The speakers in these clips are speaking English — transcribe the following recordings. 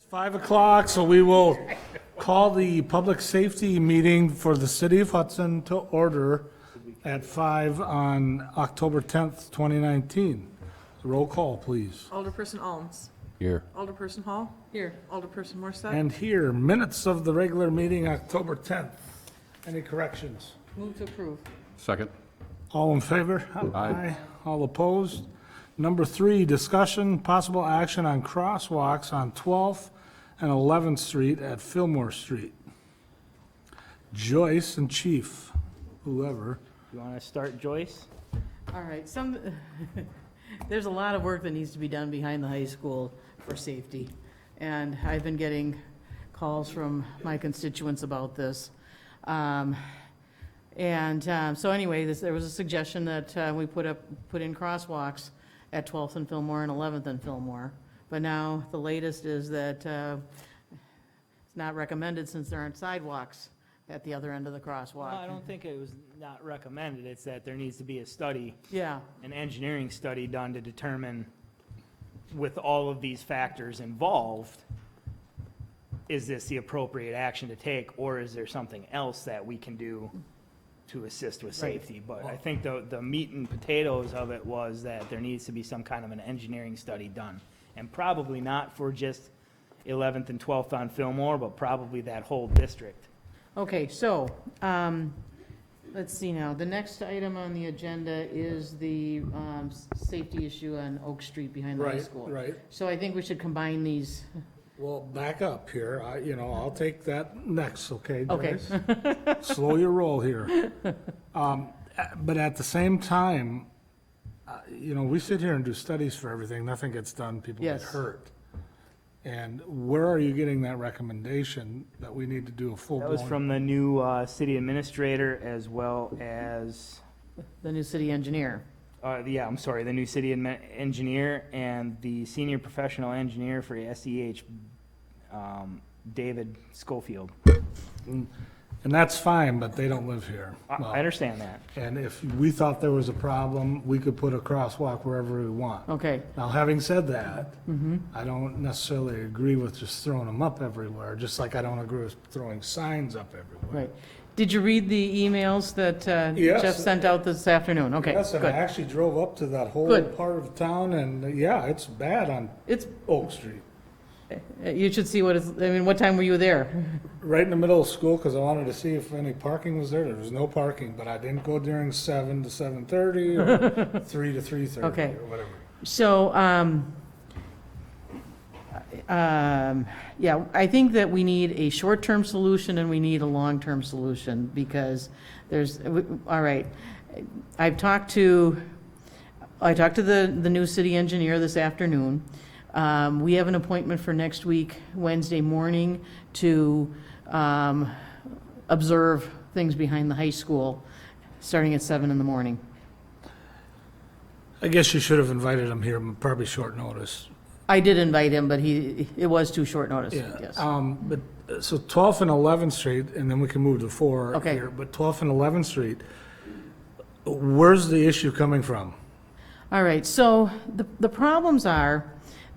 5 o'clock, so we will call the public safety meeting for the city of Hudson to order at 5 on October 10th, 2019. Roll call, please. Alderperson Alms. Here. Alderperson Hall. Here. Alderperson Morset. And here, minutes of the regular meeting, October 10th. Any corrections? Move to approve. Second. All in favor? Aye. All opposed? Number 3, discussion, possible action on crosswalks on 12th and 11th Street at Fillmore Street. Joyce and Chief, whoever. You want to start, Joyce? All right, there's a lot of work that needs to be done behind the high school for safety. And I've been getting calls from my constituents about this. So anyway, there was a suggestion that we put in crosswalks at 12th and Fillmore and 11th and Fillmore. But now the latest is that it's not recommended since there aren't sidewalks at the other end of the crosswalk. Well, I don't think it was not recommended. It's that there needs to be a study, Yeah, an engineering study done to determine, with all of these factors involved, is this the appropriate action to take, or is there something else that we can do to assist with Right. safety? But I think the meat and potatoes of it was that there needs to be some kind of an engineering study done. And probably not for just 11th and 12th on Fillmore, but probably that whole district. okay, so, let's see now. The next item on the agenda is the safety issue on Oak Street behind the high school. Right. So I think we should combine these. Well, back up here. I'll take that next, okay, Okay. Joyce? Slow your roll here. But at the same time, we sit here and do studies for everything. Nothing gets done, people get Yes. hurt. And where are you getting that recommendation that we need to do a full-blown? That was from the new city administrator as well as, The new city engineer. the new city engineer and the senior professional engineer for SEH, David Schofield. And that's fine, but they don't live here. I Well, understand that. And if we thought there was a problem, we could put a crosswalk wherever we want. Okay, Now, having said that, I don't necessarily agree with just throwing them up everywhere, just like I don't agree with throwing signs up everywhere. right. Did you read the emails that Yes. Jeff sent out this afternoon? Okay, Yes, and I good. actually drove up to that whole Good. part of town, and yeah, it's bad on It's, Oak Street. you should see what time were you there? Right in the middle of school, because I wanted to see if any parking was there. There was no parking, but I didn't go during 7 to 7:30 or 3 to 3:30 Okay. or whatever. So, yeah, I think that we need a short-term solution and we need a long-term solution because all right, I talked to the new city engineer this afternoon. We have an appointment for next week, Wednesday morning, to observe things behind the high school, starting at 7 in the morning. I guess you should have invited him here, probably short notice. I did invite him, but it was too short notice, yes. So 12th and 11th Street, and then we can move to 4 Okay. here, but 12th and 11th Street, where's the issue coming from? All right, so the problems are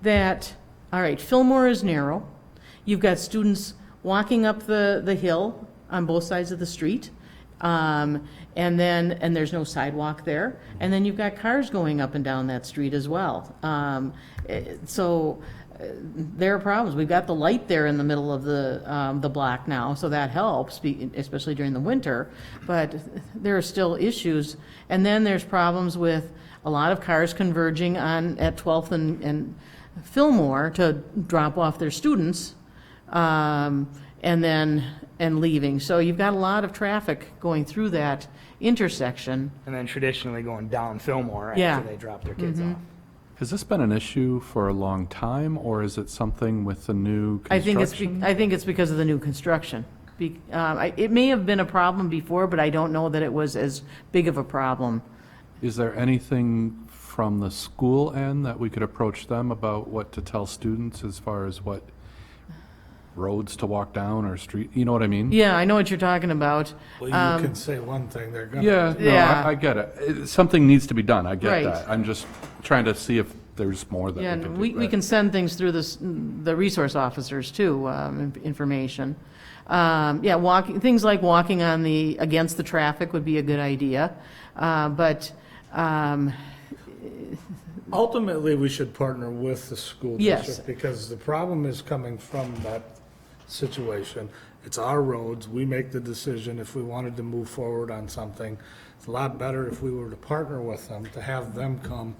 that, all right, Fillmore is narrow. You've got students walking up the hill on both sides of the street. And there's no sidewalk there. And then you've got cars going up and down that street as well. There are problems. We've got the light there in the middle of the block now, so that helps, especially during the winter. But there are still issues. And then there's problems with a lot of cars converging at 12th and Fillmore to drop off their students, and leaving. So you've got a lot of traffic going through that intersection. And then traditionally going down Fillmore Yeah. after they drop their kids off. Has this been an issue for a long time, or is it something with the new I think construction? it's because of the new construction. It may have been a problem before, but I don't know that it was as big of a problem. Is there anything from the school end that we could approach them about what to tell students as far as what roads to walk down or street, you know what I mean? Yeah, I know what you're talking about. Well, you can say one thing, they're gonna. Yeah, no, Yeah. I get it. Something needs to be done, I get Right. that. I'm just trying to see if there's more that we Yeah, could and do. we right? can send things through the resource officers too, information. Yeah, things like walking against the traffic would be a good idea. But, Ultimately, we should partner with the school Yes. district because the problem is coming from that situation. It's our roads, we make the decision if we wanted to move forward on something. It's a lot better if we were to partner with them, to have them come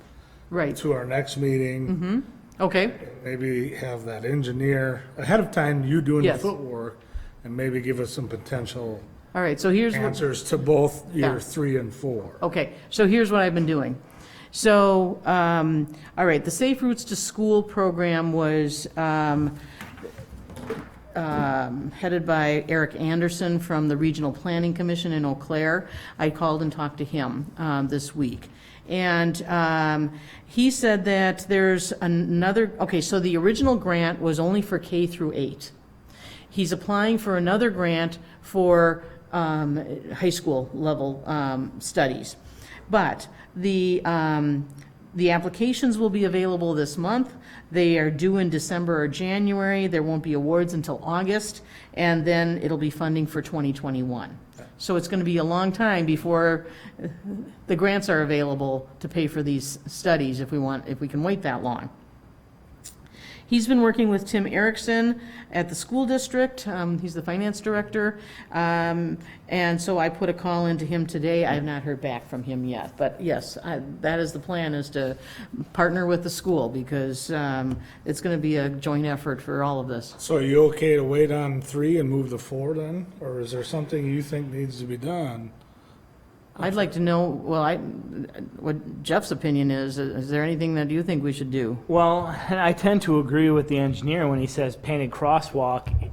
right, to our next meeting, okay, maybe have that engineer, ahead of time, you doing the Yes. footwork, and maybe give us some potential all right, so here's what. answers to both Yeah. year 3 and 4. Okay, so here's what I've been doing. So, all right, the Safe Routes to School program was headed by Eric Anderson from the Regional Planning Commission in Eau Claire. I called and talked to him this week. And he said that there's another, okay, so the original grant was only for K through 8. He's applying for another grant for high school level studies. But the applications will be available this month. They are due in December or January. There won't be awards until August, and then it'll be funding for 2021. So it's going to be a long time before the grants are available to pay for these studies if we can wait that long. He's been working with Tim Erickson at the school district. He's the finance director. And so I put a call into him today. I have not heard back from him yet. But yes, that is the plan, is to partner with the school because it's going to be a joint effort for all of this. So are you okay to wait on 3 and move to 4 then? Or is there something you think needs to be done? I'd like to know, what Jeff's opinion is. Is there anything that you think we should do? Well, and I tend to agree with the engineer when he says painted crosswalk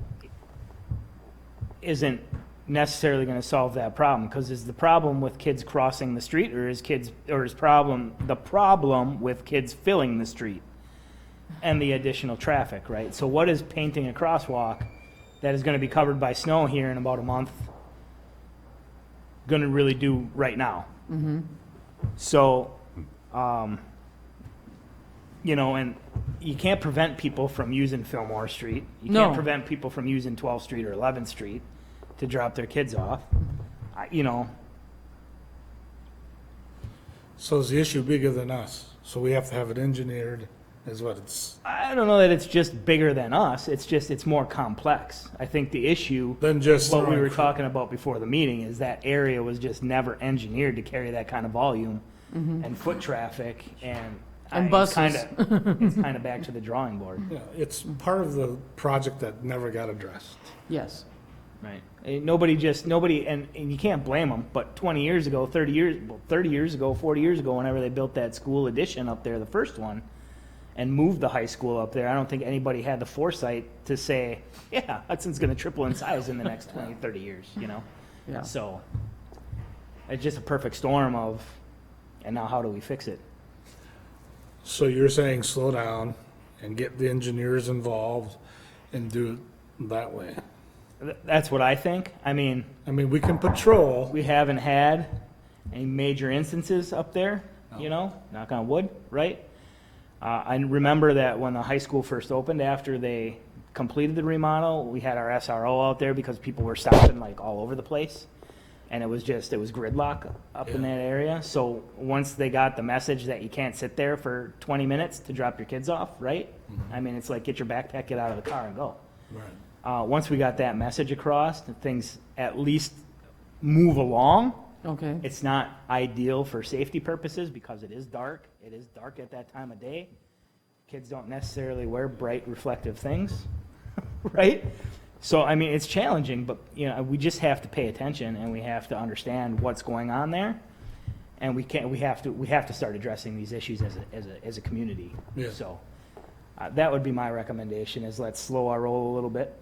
isn't necessarily going to solve that problem, because is the problem with kids crossing the street, or is the problem with kids filling the street and the additional traffic, right? So what is painting a crosswalk that is going to be covered by snow here in about a month going to really do right now? So, and you can't prevent people from using Fillmore Street. You No. can't prevent people from using 12th Street or 11th Street to drop their kids off. So is the issue bigger than us? So we have to have it engineered, is what it's, I don't know that it's just bigger than us. It's more complex. I think the issue, then just. what we were talking about before the meeting, is that area was just never engineered to carry that kind of volume and foot traffic and buses. It's kind of back to the drawing board. Yeah, it's part of the project that never got addressed. Yes. Right. Nobody, and you can't blame them, but 20 years ago, 30 years ago, 40 years ago, whenever they built that school addition up there, the first one, and moved the high school up there, I don't think anybody had the foresight to say, yeah, Hudson's going to triple in size in the next 20, 30 years, Yeah. So it's just a perfect storm of, and now how do we fix it? So you're saying slow down and get the engineers involved and do it that way? That's what I think. I mean, We can patrol. we haven't had any major instances up there, knock on wood, right? I remember that when the high school first opened, after they completed the remodel, we had our SRO out there because people were stopping like all over the place. And it was gridlock up in that area. So once they got the message that you can't sit there for 20 minutes to drop your kids off, right? It's like, get your backpack, get out of the car and go. Right. Once we got that message across, things at least move along. Okay. It's not ideal for safety purposes because it is dark. It is dark at that time of day. Kids don't necessarily wear bright reflective things, right? So, it's challenging, but, we just have to pay attention and we have to understand what's going on there. And we have to start addressing these issues as a community. Yeah. So, that would be my recommendation, is let's slow our roll a little bit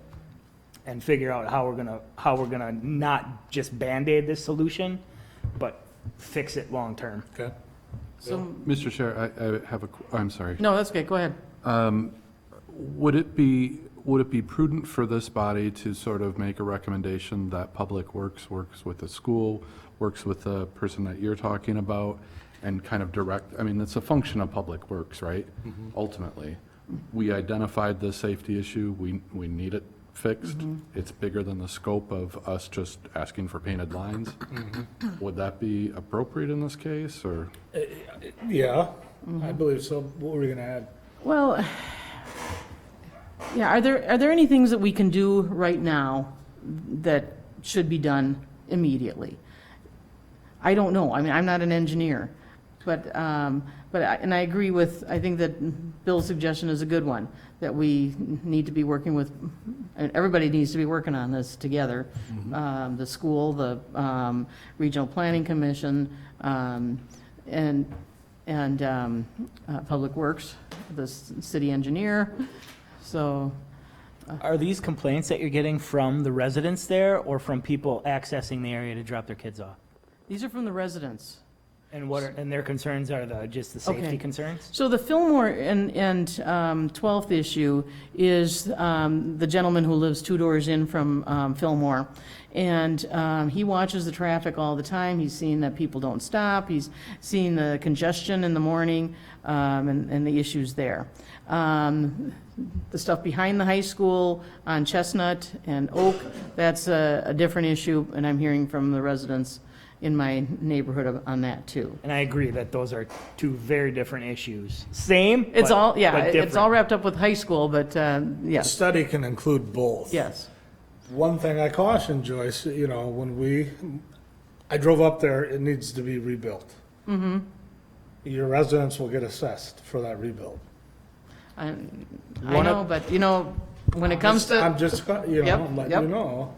and figure out how we're gonna not just Band-Aid this solution, but fix it long-term. Okay. So, Mr. Chair, I have I'm sorry. no, that's okay, go ahead. Would it be prudent for this body to sort of make a recommendation that Public Works works with the school, works with the person that you're talking about, and kind of direct, I mean, it's a function of Public Works, right? Ultimately. We identified the safety issue, we need it fixed. It's bigger than the scope of us just asking for painted lines. Would that be appropriate in this case, or? Yeah, I believe so. What were you gonna add? Well, yeah, are there any things that we can do right now that should be done immediately? I don't know. I mean, I'm not an engineer, but I agree with, I think that Bill's suggestion is a good one, that we need to be working with, and everybody needs to be working on this together. The school, the Regional Planning Commission, and Public Works, the city engineer. So, Are these complaints that you're getting from the residents there or from people accessing the area to drop their kids off? these are from the residents. And and their concerns are just the safety Okay. concerns? So the Fillmore and 12th issue is the gentleman who lives 2 doors in from Fillmore. And he watches the traffic all the time. He's seen that people don't stop. He's seen the congestion in the morning and the issues there. The stuff behind the high school on Chestnut and Oak, that's a different issue, and I'm hearing from the residents in my neighborhood on that too. And I agree that those are two very different issues. Same, It's but- all, yeah, but it's all different. wrapped up with high school, but The yes, study can include both. yes. One thing I caution Joyce, I drove up there, it needs to be rebuilt. Your residents will get assessed for that rebuild. I One of- know, but when it comes I'm to, just, Yep, letting yep. you know.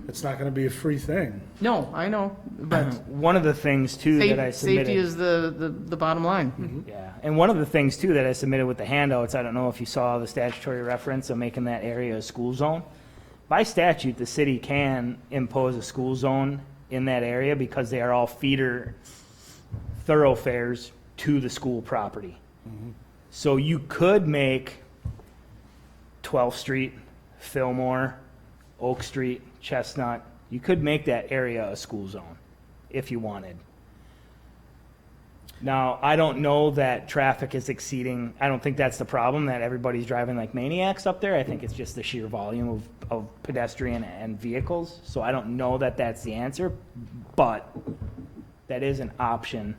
It's not gonna be a free thing. no, I know, but One of the things too that I submitted. safety is the bottom line. Yeah, and one of the things too that I submitted with the handouts, I don't know if you saw the statutory reference of making that area a school zone. By statute, the city can impose a school zone in that area because they are all feeder thoroughfares to the school property. So you could make 12th Street, Fillmore, Oak Street, Chestnut, you could make that area a school zone if you wanted. Now, I don't know that traffic is exceeding, I don't think that's the problem, that everybody's driving like maniacs up there. I think it's just the sheer volume of pedestrian and vehicles. So I don't know that that's the answer, but that is an option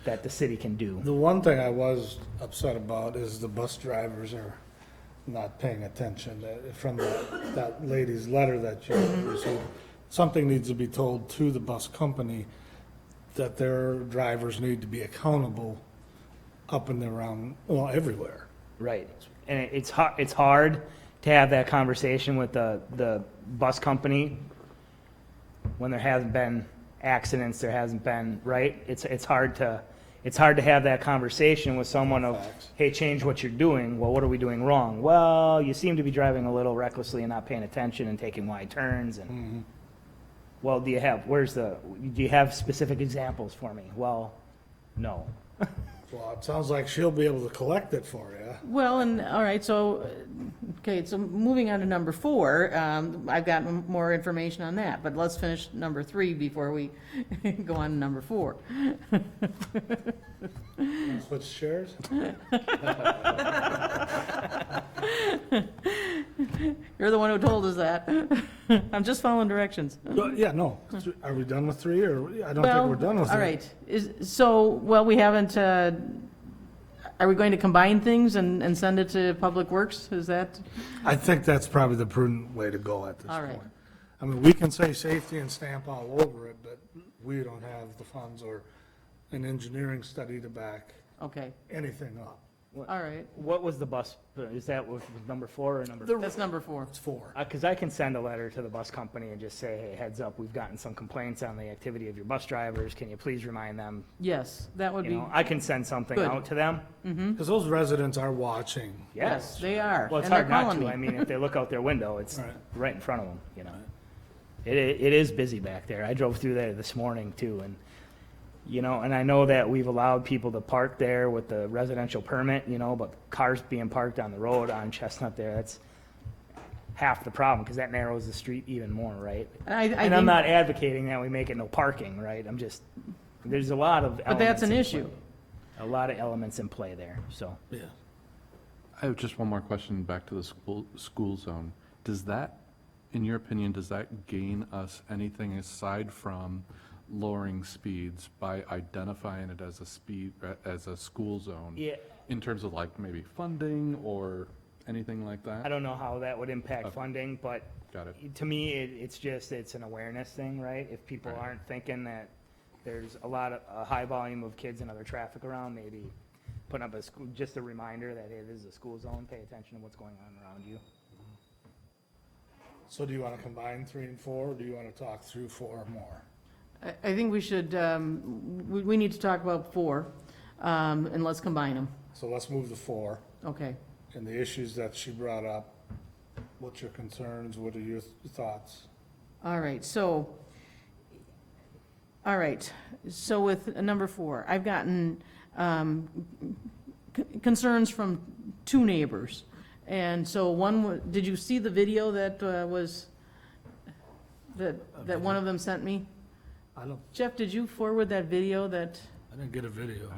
that the city can do. The one thing I was upset about is the bus drivers are not paying attention. From that lady's letter that you received, something needs to be told to the bus company that their drivers need to be accountable up and around, well, everywhere. Right. And it's hard to have that conversation with the bus company when there hasn't been accidents, there hasn't been, right? It's hard to have that conversation with someone of, Facts. hey, change what you're doing. Well, what are we doing wrong? Well, you seem to be driving a little recklessly and not paying attention and taking wide turns and, well, do you have specific examples for me? Well, no. Well, it sounds like she'll be able to collect it for you. Well, and, all right, so, okay, so moving on to number 4, I've got more information on that, but let's finish number 3 before we go on to number 4. Switch chairs? You're the one who told us that. I'm just following directions. Yeah, no. Are we done with 3 or, I don't think we're done with it. All right, we haven't, are we going to combine things and send it to Public Works? Is that, I think that's probably the prudent way to go at this All point. right. I mean, we can say safety and stamp all over it, but we don't have the funds or an engineering study to back okay, anything up. all right, What was the bus, is that was number 4 or number 5? that's number 4. It's 4. Because I can send a letter to the bus company and just say, hey, heads up, we've gotten some complaints on the activity of your bus drivers. Can you please remind them? Yes, that would You be, know, I can send something Good. out to them. Because those residents are watching. yes, they are. Well, it's and they're hard not calling to. me. I mean, if they look out their window, it's Right. right in front of them, you know. It is busy back there. I drove through there this morning too, and, you know, and I know that we've allowed people to park there with the residential permit, you know, but cars being parked on the road on Chestnut there, that's half the problem, because that narrows the street even more, right? I And I'm think- not advocating that we make it no parking, right? I'm just There's a lot of elements. But that's an in issue. play. A lot of elements in play there, so. Yeah. I have just one more question back to the school zone. Does that, in your opinion, does that gain us anything aside from lowering speeds by identifying it as as a school zone? Yeah, In terms of like maybe funding or anything like that? I don't know how that would impact funding, but Got it. to me, it's an awareness thing, right? If people Right. aren't thinking that there's a high volume of kids and other traffic around, maybe putting up just a reminder that, hey, this is a school zone, pay attention to what's going on around you. So do you want to combine 3 and 4, or do you want to talk through 4 more? I think we should, we need to talk about 4, and let's combine them. So let's move the 4, Okay. and the issues that she brought up. What's your concerns? What are your thoughts? All right, so with number 4, I've gotten concerns from 2 neighbors. And so did you see the video that that one of them sent me? Jeff, did you forward that video that I didn't get a video.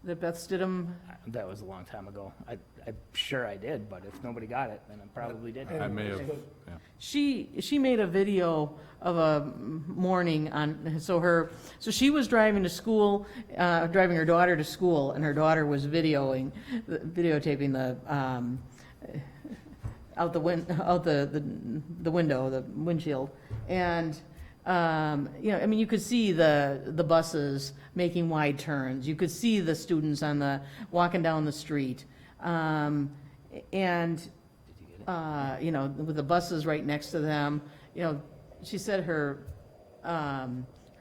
Beth Stidham? That was a long time ago. I'm sure I did, but if nobody got it, then I probably did. I may have, yeah. She made a video of a morning so she was driving to school, driving her daughter to school, and her daughter was videotaping the out the window, the windshield, and you could see the buses making wide turns. You could see the students walking down the street, and with the buses right next to them. She said her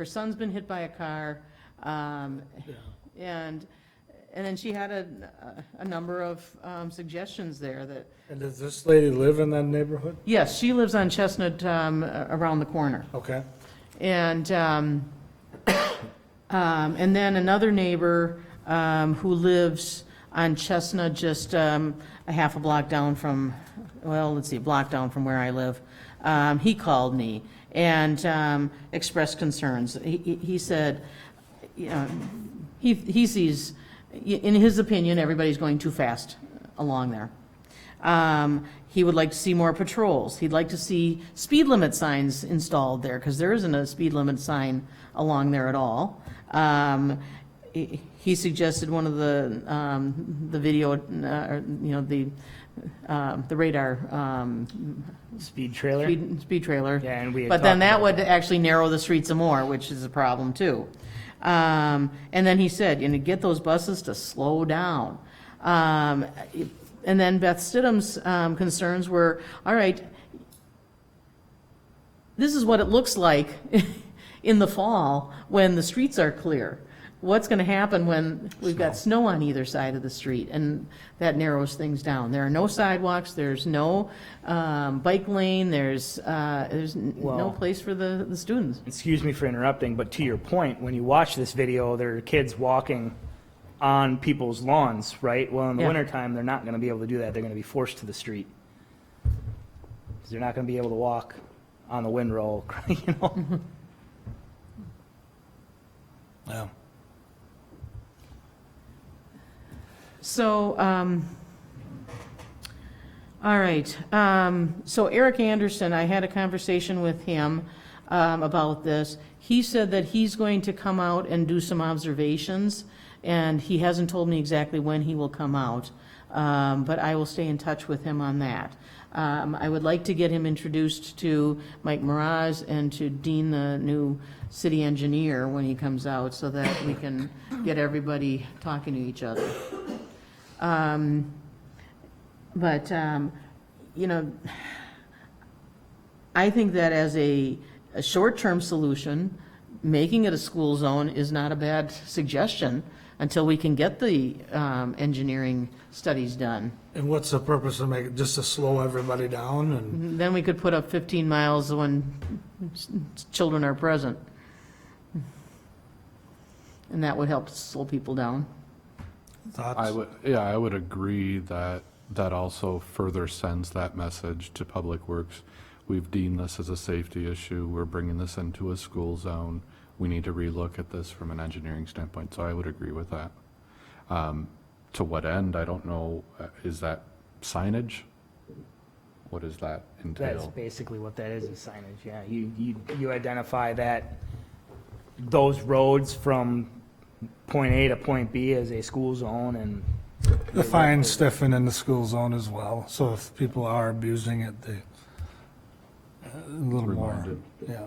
son's been hit by a car, and then she had a number of suggestions there that. And does this lady live in that neighborhood? Yes, she lives on Chestnut, around the corner. Okay. And then another neighbor who lives on Chestnut, just a half a block down from, a block down from where I live. He called me and expressed concerns. He said, he sees, in his opinion, everybody's going too fast along there. He would like to see more patrols. He'd like to see speed limit signs installed there, because there isn't a speed limit sign along there at all. He suggested one of the video, the radar, Speed trailer? speed trailer. Yeah, and we had But then talked that about would actually narrow the streets some more, which is a problem too. And then he said, get those buses to slow down. And then Beth Stidham's concerns were, all right, this is what it looks like in the fall when the streets are clear. What's going to happen when we've got snow on either side of the street? And that narrows things down. There are no sidewalks, there's no bike lane, there's no place for the students. Excuse me for interrupting, but to your point, when you watch this video, there are kids walking on people's lawns, right? Well, in the Yeah. wintertime, they're not going to be able to do that. They're going to be forced to the street. 'Cause they're not going to be able to walk on the windrow, Yeah. So, all right. So Eric Anderson, I had a conversation with him about this. He said that he's going to come out and do some observations, and he hasn't told me exactly when he will come out, but I will stay in touch with him on that. I would like to get him introduced to Mike Miraz and to Dean, the new city engineer, when he comes out, so that we can get everybody talking to each other. I think that as a short-term solution, making it a school zone is not a bad suggestion until we can get the engineering studies done. And what's the purpose of making, just to slow everybody down and? Then we could put up 15 miles when children are present. And that would help slow people down. Thoughts? I would agree that that also further sends that message to Public Works. We've deemed this as a safety issue. We're bringing this into a school zone. we need to relook at this from an engineering standpoint, so I would agree with that. To what end, I don't know, is that signage? What does that That's entail? basically what that is signage, yeah. You identify that, those roads from point A to point B as a school zone and. The fine stiffen in the school zone as well, so if people are abusing it, they, a little more, Reminded. yeah.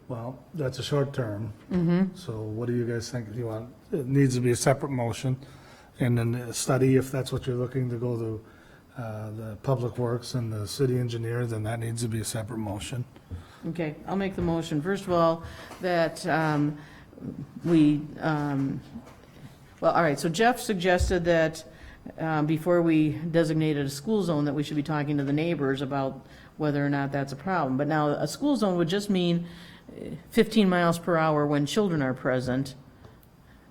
Well, that's a short term. So what do you guys think? Do you want, it needs to be a separate motion, and then a study, if that's what you're looking to go to, the Public Works and the city engineer, then that needs to be a separate motion. Okay, I'll make the motion. First of all, that we, well, all right, so Jeff suggested that before we designated a school zone, that we should be talking to the neighbors about whether or not that's a problem. But now, a school zone would just mean 15 miles per hour when children are present,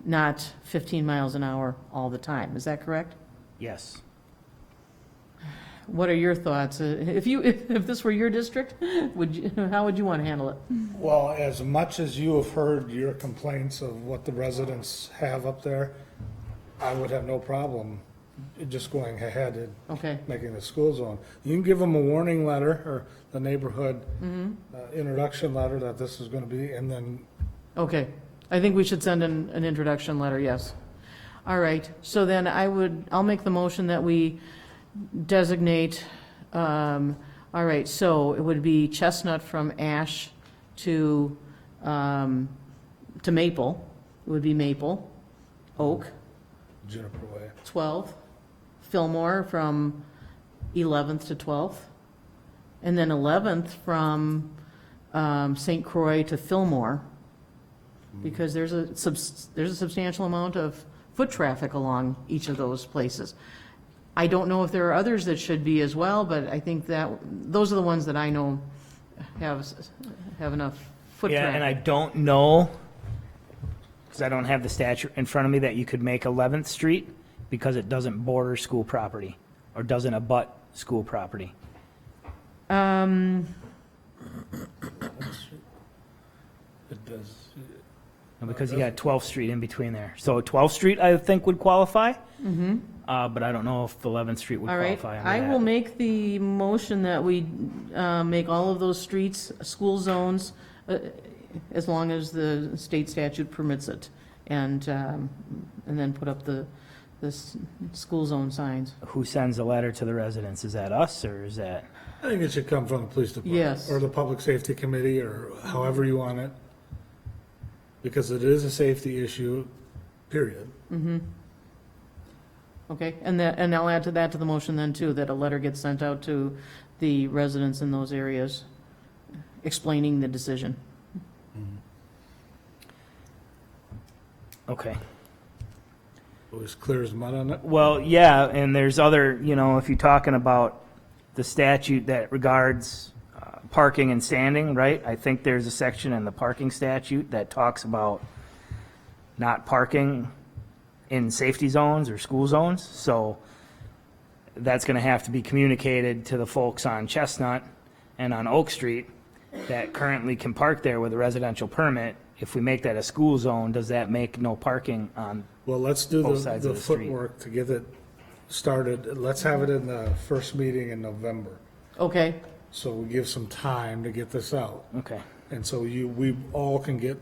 not 15 miles an hour all the time. Is that correct? Yes. What are your thoughts? If this were your district, how would you want to handle it? Well, as much as you have heard your complaints of what the residents have up there, I would have no problem just going ahead and Okay, making the school zone. You can give them a warning letter, or the neighborhood introduction letter that this is gonna be, and then, okay. I think we should send an introduction letter, yes. All right, so then I'll make the motion that we designate, all right, so it would be Chestnut from Ash to Maple. It would be Maple, Oak, Juniper Way. 12th, Fillmore from 11th to 12th, and then 11th from St. Croix to Fillmore, because there's a substantial amount of foot traffic along each of those places. I don't know if there are others that should be as well, but I think that, those are the ones that I know have enough foot Yeah, traffic. and I don't know, because I don't have the statute in front of me, that you could make 11th Street because it doesn't border school property or doesn't abut school property. It does. And because you got 12th Street in between there. So 12th Street, I think, would qualify. But I don't know if 11th Street would All right, qualify under I that. will make the motion that we make all of those streets school zones, as long as the state statute permits it, and then put up the school zone signs. Who sends a letter to the residents? Is that us, or is that? I think it should come from the police department. Yes. Or the Public Safety Committee, or however you want it. Because it is a safety issue, period. Okay, and I'll add to that, to the motion then too, that a letter gets sent out to the residents in those areas explaining the decision. Okay. It was clear as mud on it. Well, yeah, and there's other, if you're talking about the statute that regards parking and standing, right? I think there's a section in the parking statute that talks about not parking in safety zones or school zones. So that's going to have to be communicated to the folks on Chestnut and on Oak Street that currently can park there with a residential permit. If we make that a school zone, does that make no parking on? Well, let's do Both the sides of the street. footwork to get it started. Let's have it in the first meeting in November. Okay, So we give some time to get this out. Okay. And so we all can get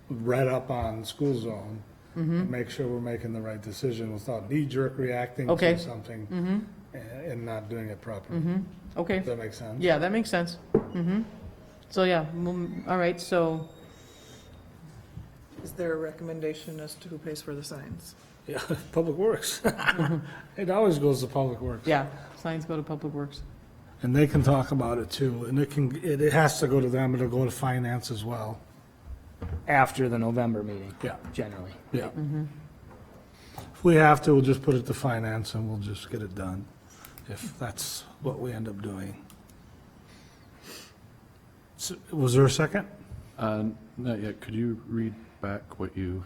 read up on school zone and make sure we're making the right decision without knee-jerk reacting Okay. to something and not doing it properly. okay. Does that make sense? Yeah, that makes sense. So, yeah, all right, so, Is there a recommendation as to who pays for the signs? Yeah, Public Works. It always goes to Public Works. yeah, signs go to Public Works. And they can talk about it too, and it has to go to them, it'll go to finance as well. After the November meeting, Yeah, generally. yeah. If we have to, we'll just put it to finance and we'll just get it done, if that's what we end up doing. So, was there a second? Not yet. Could you read back what you,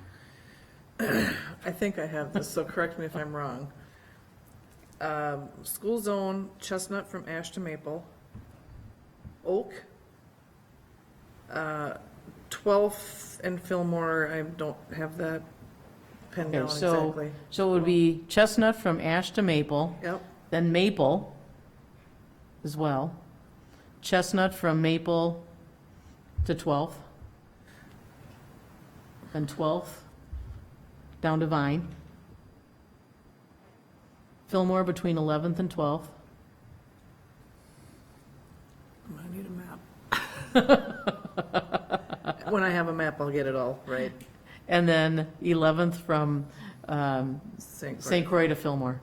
I think I have this, so correct me if I'm wrong. School zone, Chestnut from Ash to Maple. Oak, 12th and Fillmore, I don't have that pinned down Okay, so, exactly. so it would be Chestnut from Ash to Maple, Yep, then Maple as well. Chestnut from Maple to 12th. Then 12th down to Vine. Fillmore between 11th and 12th. I need a map. When I have a map, I'll get it all right. And then 11th from St. St. Croix to Fillmore.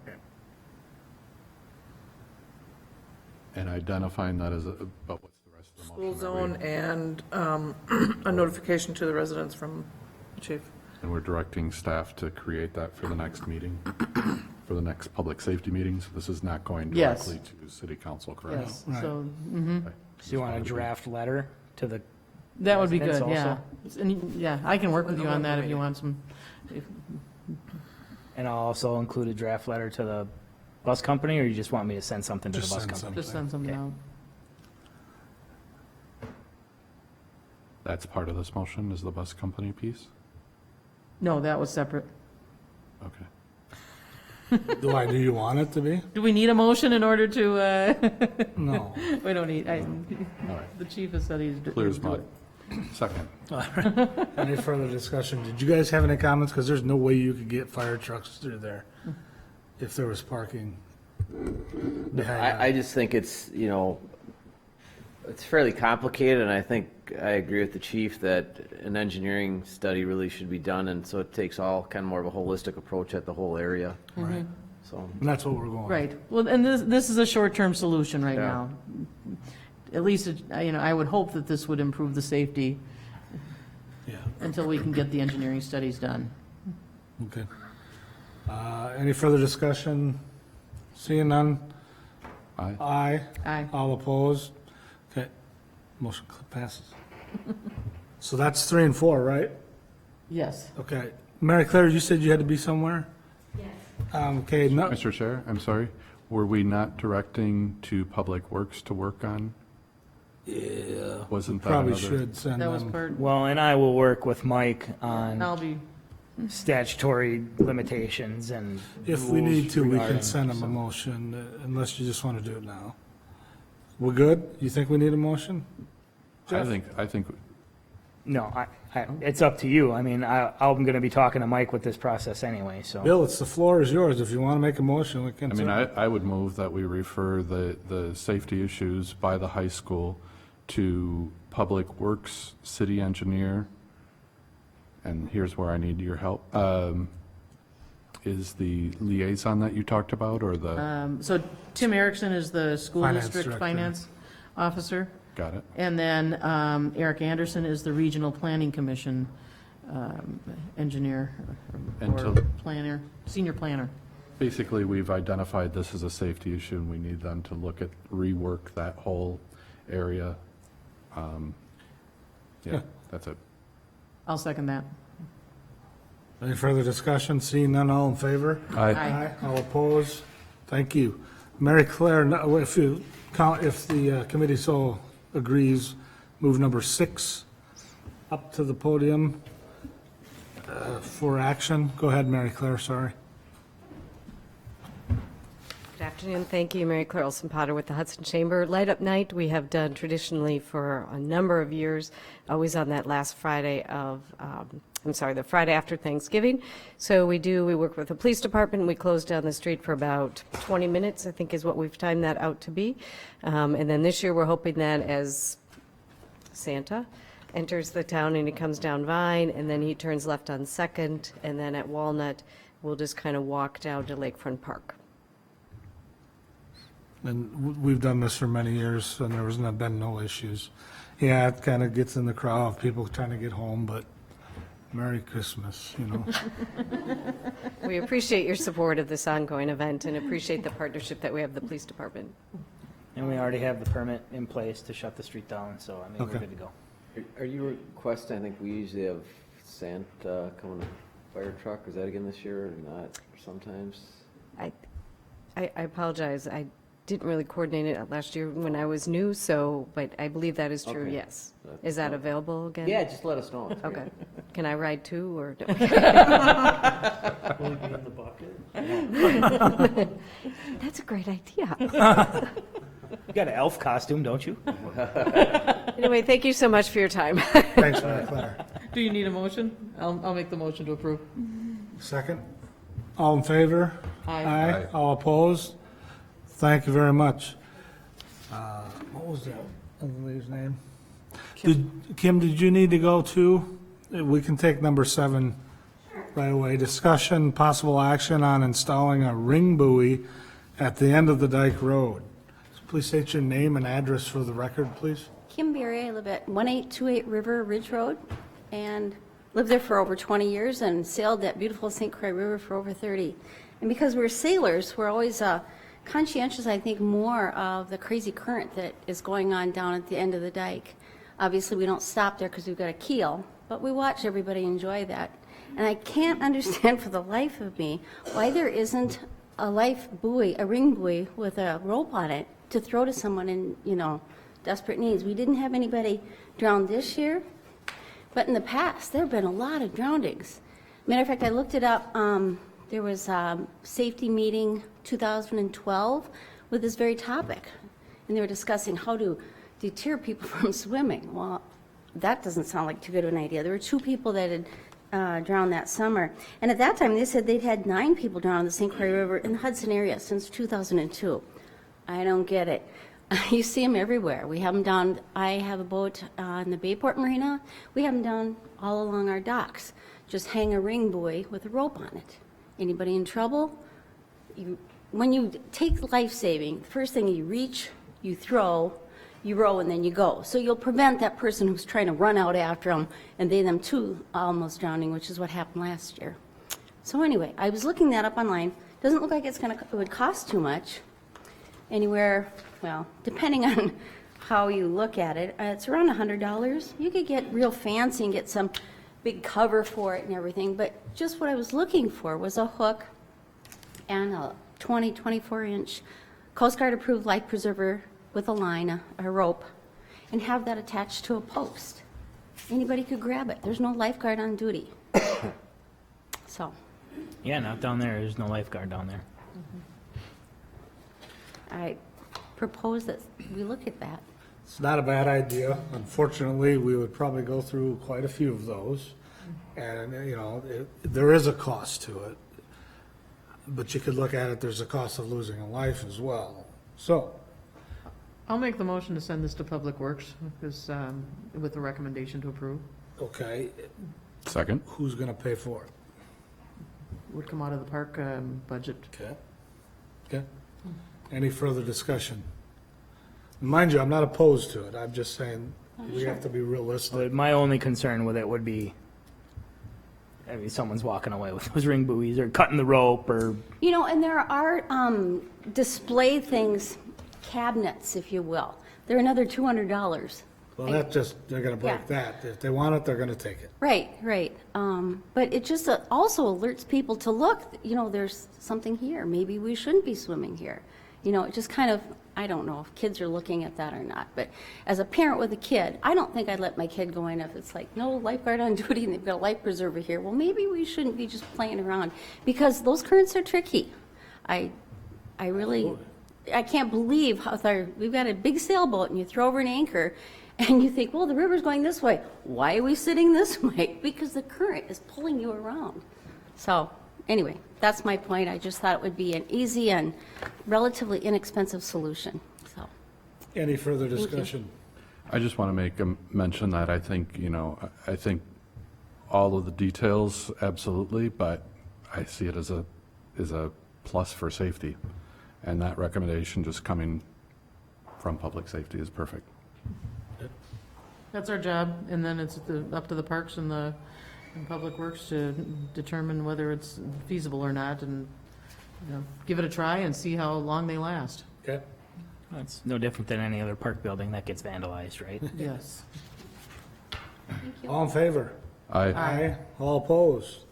And identifying that as a, but what's the rest of the motion? School Are we- zone and a notification to the residents from the chief. And we're directing staff to create that for the next meeting, for the next public safety meeting, so this is not going Yes. directly to city council, correct? Yes, Right. so, So you want a draft letter to the, that would be good, Residents yeah. And, yeah, I can work with you on that if you want some. and I'll also include a draft letter to the bus company, or you just want me to send something to the Just bus send company? Just send something Okay. out. That's part of this motion, is the bus company piece? No, that was separate. Okay. Do you want it to be? Do we need a motion in order to, No. we don't need, All right, the chief has said he's. clear as mud. Second. Any further discussion? Did you guys have any comments? Because there's no way you could get fire trucks through there if there was parking behind I that. just think it's, you know, it's fairly complicated, and I think I agree with the chief that an engineering study really should be done, and so it takes all kind of more of a holistic approach at the whole area, Right. so. And that's what we're going. Right, well, and this is a short-term solution right Yeah. now. At least, I would hope that this would improve the safety Yeah, until we can get the engineering studies done. okay. Any further discussion? Seeing none? Aye. Aye. Aye. All opposed? Okay, motion passes. So that's 3 and 4, right? Yes. Okay. Mary Claire, you said you had to be somewhere? Yes. Okay, no, Mr. Chair, I'm sorry, were we not directing to Public Works to work on? Yeah. Wasn't that probably another? should send That was them. part, Well, and I will work with Mike on I'll be, statutory limitations and. If we rules need to, we can regarding- send them a motion, unless you just want to do it now. We're good? You think we need a motion? I think, No, it's up to you. I mean, I'm gonna be talking to Mike with this process anyway, so. Bill, the floor is yours. If you want to make a motion, we can. I mean, I would move that we refer the safety issues by the high school to Public Works, city engineer, and here's where I need your help. Is the liaison that you talked about, or the, so Tim Erickson is the school Finance district director. finance officer. got it? And then Eric Anderson is the Regional Planning Commission engineer or Until- planner, senior planner. Basically, we've identified this as a safety issue, and we need them to look at, rework that whole area. Yeah. Yeah, that's it. I'll second that. Any further discussion? Seeing none, all in favor? Aye. All opposed? Thank you. Mary Claire, no, if you count, if the committee so agrees, move number 6 up to the podium for action. Go ahead, Mary Claire, sorry. Good afternoon. Thank you, Mary Claire Olson-Potter with the Hudson Chamber. Light Up Night, we have done traditionally for a number of years, always on that last Friday of, the Friday after Thanksgiving. So we work with the police department. We close down the street for about 20 minutes, I think is what we've timed that out to be. And then this year, we're hoping that as Santa enters the town and he comes down Vine, and then he turns left on Second, and then at Walnut, we'll just kind of walk down to Lakefront Park. And we've done this for many years, and there was been no issues. Yeah, it kind of gets in the crowd of people trying to get home, but Merry Christmas, you know. We appreciate your support of this ongoing event and appreciate the partnership that we have with the police department. And we already have the permit in place to shut the street down, so I mean, Okay. we're good to go. Are you requesting, I think we usually have Santa coming to fire truck, is that again this year or not, or sometimes? I apologize, didn't really coordinate it last year when I was new, so, but I believe that is true, Okay. yes. Is that available again? Yeah, just let us know. It's great. Okay. Can I ride too, or? That's a great idea. You got an elf costume, don't you? Anyway, thank you so much for your time. Thanks, Mary Claire. Do you need a motion? I'll make the motion to approve. Second? All in favor? Aye. All opposed? Thank you very much. What was that other lady's name? Kim, did you need to go too? We can take number 7 right away. Discussion, possible action on installing a ring buoy at the end of the Dike Road. Please state your name and address for the record, please. Kim Berry, I live at 1828 River Ridge Road, and lived there for over 20 years and sailed that beautiful St. Croix River for over 30. And because we're sailors, we're always conscientious, I think, more of the crazy current that is going on down at the end of the dike. Obviously, we don't stop there because we've got a keel, but we watch everybody enjoy that. And I can't understand for the life of me why there isn't a life buoy, a ring buoy with a rope on it to throw to someone in, desperate needs. We didn't have anybody drown this year, but in the past, there have been a lot of drownings. Matter of fact, I looked it up. There was a safety meeting 2012 with this very topic, and they were discussing how to deter people from swimming. Well, that doesn't sound like too good of an idea. There were 2 people that had drowned that summer, and at that time, they said they'd had 9 people drown in the St. Croix River in the Hudson area since 2002. I don't get it. You see them everywhere. We have them down, I have a boat in the Bayport Marina. We have them down all along our docks. Just hang a ring buoy with a rope on it. Anybody in trouble? When you take life-saving, the first thing you reach, you throw, you row, and then you go. So you'll prevent that person who's trying to run out after them, and them too almost drowning, which is what happened last year. So anyway, I was looking that up online. Doesn't look like it would cost too much. Anywhere, well, depending on how you look at it, it's around $100. You could get real fancy and get some big cover for it and everything, but just what I was looking for was a hook and a 24-inch Coast Guard approved life preserver with a line, a rope, and have that attached to a post. Anybody could grab it. There's no lifeguard on duty. So, Yeah, not down there. There's no lifeguard down there. I propose that we look at that. It's not a bad idea. Unfortunately, we would probably go through quite a few of those. And, there is a cost to it. But you could look at it, there's a cost of losing a life as well. So, I'll make the motion to send this to Public Works because, with the recommendation to approve. okay, Second? who's going to pay for it? Would come out of the park budget. Okay. Okay. Any further discussion? Mind you, I'm not opposed to it. I'm just saying we have to be realistic. But my only concern with it would be, someone's walking away with those ring buoys or cutting the rope or. And there are display things, cabinets, if you will. They're another $200. Well, they're going to break Yeah. that. If they want it, they're going to take it. Right. But it just also alerts people to look, there's something here. Maybe we shouldn't be swimming here. It just kind of, I don't know if kids are looking at that or not. But as a parent with a kid, I don't think I'd let my kid go in if it's like, no lifeguard on duty and they've got a life preserver here. Well, maybe we shouldn't be just playing around because those currents are tricky. I can't believe how we've got a big sailboat and you throw over an anchor and you think, well, the river's going this way. Why are we sitting this way? Because the current is pulling you around. So anyway, that's my point. I just thought it would be an easy and relatively inexpensive solution. So, Any further you. discussion? I just want to make a mention that I think, I think all of the details, absolutely, but I see it as a plus for safety. And that recommendation just coming from public safety is perfect. That's our job, and then it's up to the parks and Public Works to determine whether it's feasible or not, and, give it a try and see how long they last. Okay. It's no different than any other park building that gets vandalized, right? Yes. All in favor? Aye. Aye. All opposed?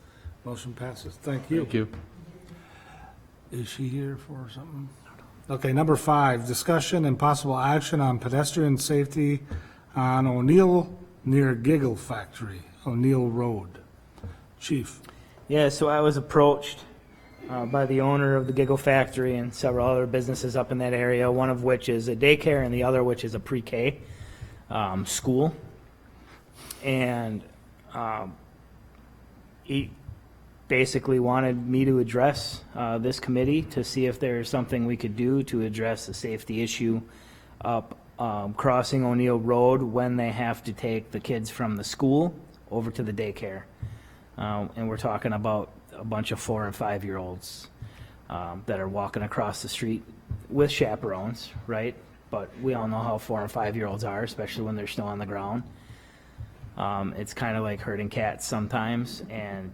Motion passes. Thank you. Thank you. Is she here for something? Okay, number 5, discussion and possible action on pedestrian safety on O'Neill near Giggle Factory, O'Neill Road. Chief. Yeah, so I was approached by the owner of the Giggle Factory and several other businesses up in that area, one of which is a daycare and the other which is a pre-K school. And he basically wanted me to address this committee to see if there's something we could do to address the safety issue up crossing O'Neill Road when they have to take the kids from the school over to the daycare. And we're talking about a bunch of 4 and 5-year-olds that are walking across the street with chaperones, right? But we all know how 4 and 5-year-olds are, especially when there's snow on the ground. It's kind of like herding cats sometimes, and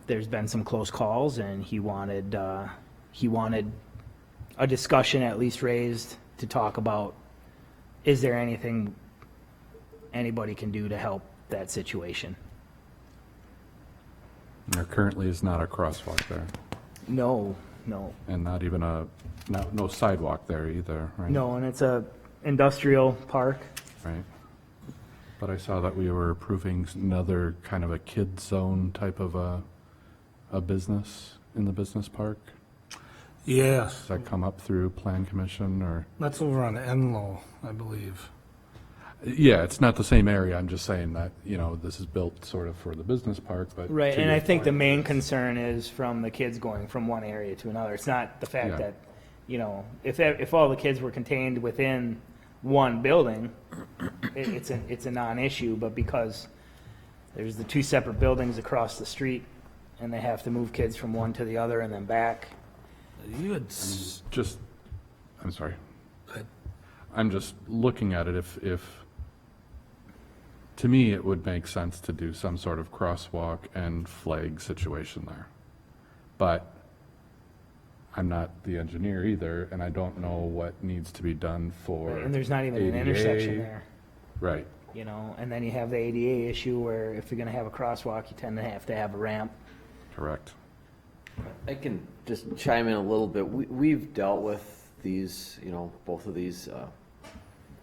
there's been some close calls, and he wanted a discussion at least raised to talk about, is there anything anybody can do to help that situation? There currently is not a crosswalk there, No, and not even no sidewalk there either, right? no, and it's a industrial park. Right. But I saw that we were approving another kind of a kid zone type of a business in the business park. Yes, Does that come up through Plan Commission or? that's over on Enlow, I believe. Yeah, it's not the same area. I'm just saying that, this is built sort of for the business park, but. Right, to and your I think the point, main it's- concern is from the kids going from one area to another. It's not the fact Yeah. that, if all the kids were contained within one building, it's a non-issue, but because there's the 2 separate buildings across the street, and they have to move kids from one to the other and then back. You had, I'm sorry. ahead. I'm just looking at it if, to me, it would make sense to do some sort of crosswalk and flag situation there. But I'm not the engineer either, and I don't know what needs to be done for. And there's not even an ADA. intersection there, Right, and then you have the ADA issue where if you're gonna have a crosswalk, you tend to have a ramp. correct. I can just chime in a little bit. We've dealt with these, both of these,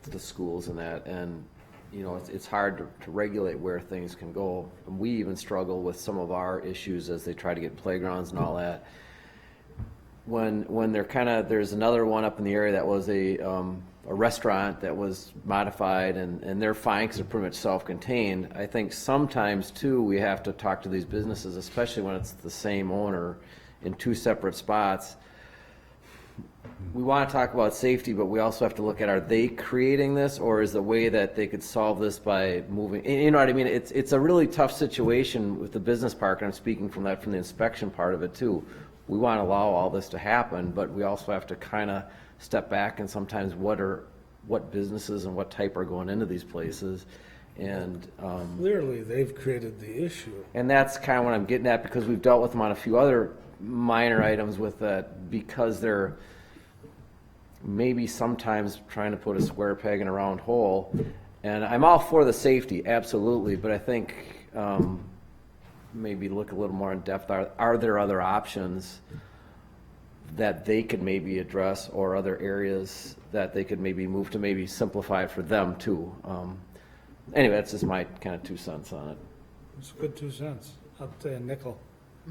the schools and that, and, it's hard to regulate where things can go. And we even struggle with some of our issues as they try to get playgrounds and all that. When there's another one up in the area that was a restaurant that was modified, and they're fine because they're pretty much self-contained. I think sometimes, too, we have to talk to these businesses, especially when it's the same owner in 2 separate spots. We want to talk about safety, but we also have to look at, are they creating this, or is the way that they could solve this by moving, you know what I mean? It's a really tough situation with the business park, and I'm speaking from the inspection part of it, too. We want to allow all this to happen, but we also have to kind of step back and sometimes what businesses and what type are going into these places. And Clearly, they've created the issue. and that's kind of what I'm getting at, because we've dealt with them on a few other minor items with that, because they're maybe sometimes trying to put a square peg in a round hole. And I'm all for the safety, absolutely, but I think maybe look a little more in depth. Are there other options that they could maybe address, or other areas that they could maybe move to maybe simplify it for them too? Anyway, that's just my kind of 2 cents on it. It's a good 2 cents. I'll say a nickel.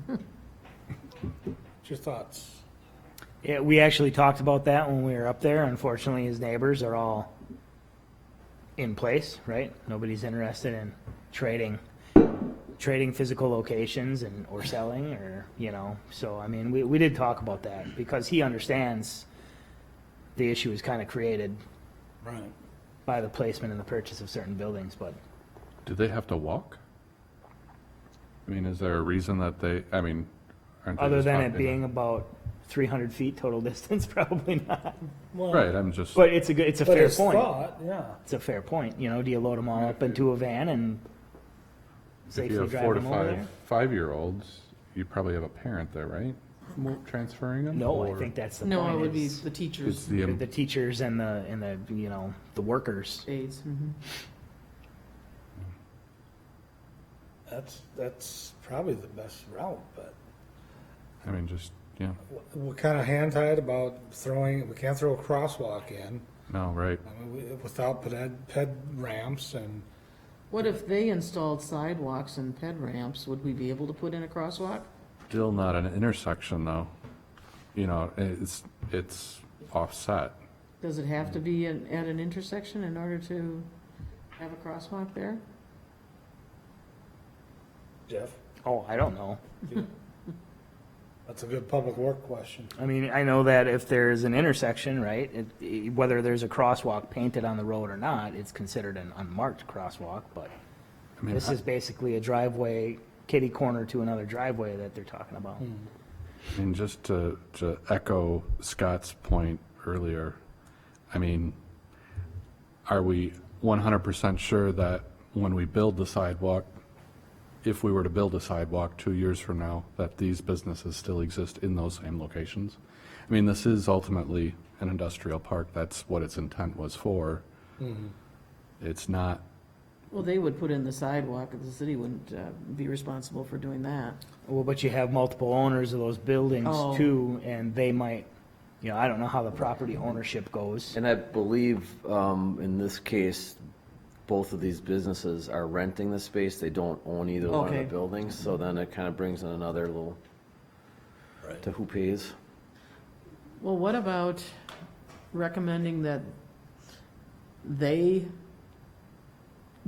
What's your thoughts? Yeah, we actually talked about that when we were up there. Unfortunately, his neighbors are all in place, right? Nobody's interested in trading physical locations or selling, or, so, I mean, we did talk about that because he understands the issue is kind of created Right. by the placement and the purchase of certain buildings, but Do they have to walk? I mean, is there a reason that aren't they other just than talking- it being about 300 feet total distance, probably not. Well, Right, I'm just, But it's a but fair it's point. thought, yeah. It's a fair point. Do you load them all up into a van and if safely you have drive 4 to them over there? 5-year-olds, you probably have a parent there, right? Transferring them? No, I Or think that's the No, point. it would be is the it's teachers' the teachers and the workers. aides. That's probably the best route, but I mean, just, Yeah, We're kind of hand-tied about we can't throw a crosswalk in, no, right. I mean, without ped ramps and, What if they installed sidewalks and ped ramps? Would we be able to put in a crosswalk? Still not an intersection, though. You know, it's offset. Does it have to be at an intersection in order to have a crosswalk there? Jeff, Oh, I don't know. that's a good public work question. I mean, I know that if there's an intersection, right, whether there's a crosswalk painted on the road or not, it's considered an unmarked crosswalk, but I mean, this is basically a driveway, kitty corner to another driveway that they're talking about. I mean, just to echo Scott's point earlier, I mean, are we 100% sure that when we build the sidewalk, if we were to build a sidewalk 2 years from now, that these businesses still exist in those same locations? I mean, this is ultimately an industrial park. That's what its intent was for. It's not, Well, they would put in the sidewalk, the city wouldn't be responsible for doing that. Well, but you have multiple owners of those buildings Oh. too, and they might, you know, I don't know how the property ownership goes. And I believe, in this case, both of these businesses are renting the space. They don't own either one of the Okay. buildings, so then it kind of brings in another little, to who pays. Well, what about recommending that they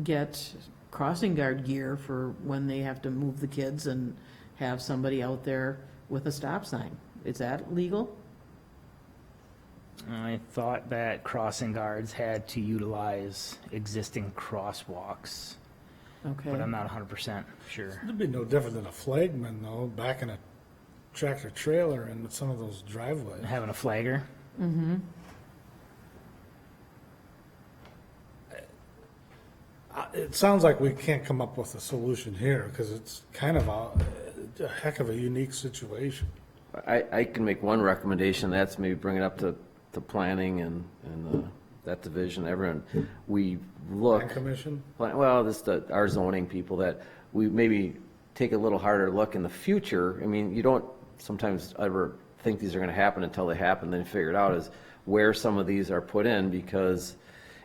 get crossing guard gear for when they have to move the kids and have somebody out there with a stop sign? Is that legal? I thought that crossing guards had to utilize existing crosswalks, Okay. but I'm not 100% sure. It'd be no different than a flagman, though, backing a tractor trailer in some of those driveways. Having a flagger? It sounds like we can't come up with a solution here, because it's kind of a heck of a unique situation. I can make one recommendation, that's maybe bring it up to planning and that division, everyone. We look. Plan commission? Well, this, our zoning people, that we maybe take a little harder look in the future. I mean, you don't sometimes ever think these are gonna happen until they happen, then figure it out is where some of these are put in, because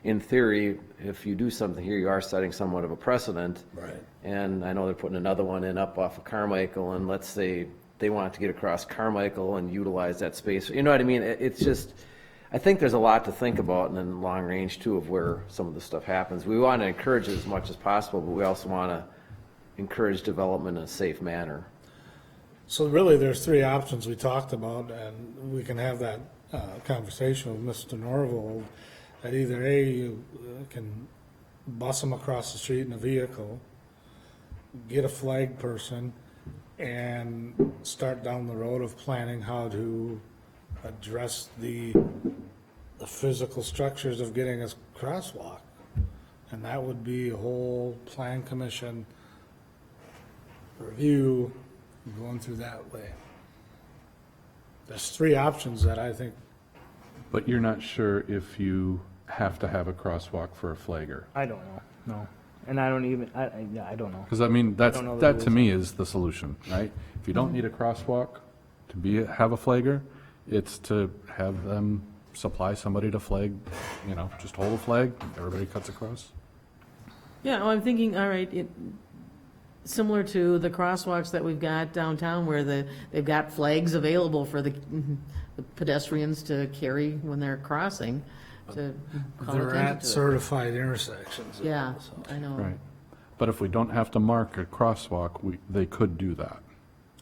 in theory, if you do something here, you are setting somewhat of a precedent. Right. And I know they're putting another one in up off of Carmichael, and let's say they want to get across Carmichael and utilize that space. You know what I mean? It's just, I think there's a lot to think about, and then long range too of where some of this stuff happens. We want to encourage it as much as possible, but we also want to encourage development in a safe manner. So really, there's three options we talked about, and we can have that conversation with Mr. Norville, that either A, you can bus them across the street in a vehicle, get a flag person, and start down the road of planning how to address the physical structures of getting a crosswalk. And that would be a whole plan commission review, going through that way. There's three options that I think, but you're not sure if you have to have a crosswalk for a flagger. I don't know, no. And I don't even, I don't know. Because I mean, don't know the that to rules. me is the solution, right? If you don't need a crosswalk to have a flagger, it's to have them supply somebody to flag, you know, just hold a flag, everybody cuts across. Yeah, well, I'm thinking, all right, similar to the crosswalks that we've got downtown where they've got flags available for the pedestrians to carry when they're crossing to call they're attention at to it. certified intersections. Yeah, I know. Right. But if we don't have to mark a crosswalk, they could do that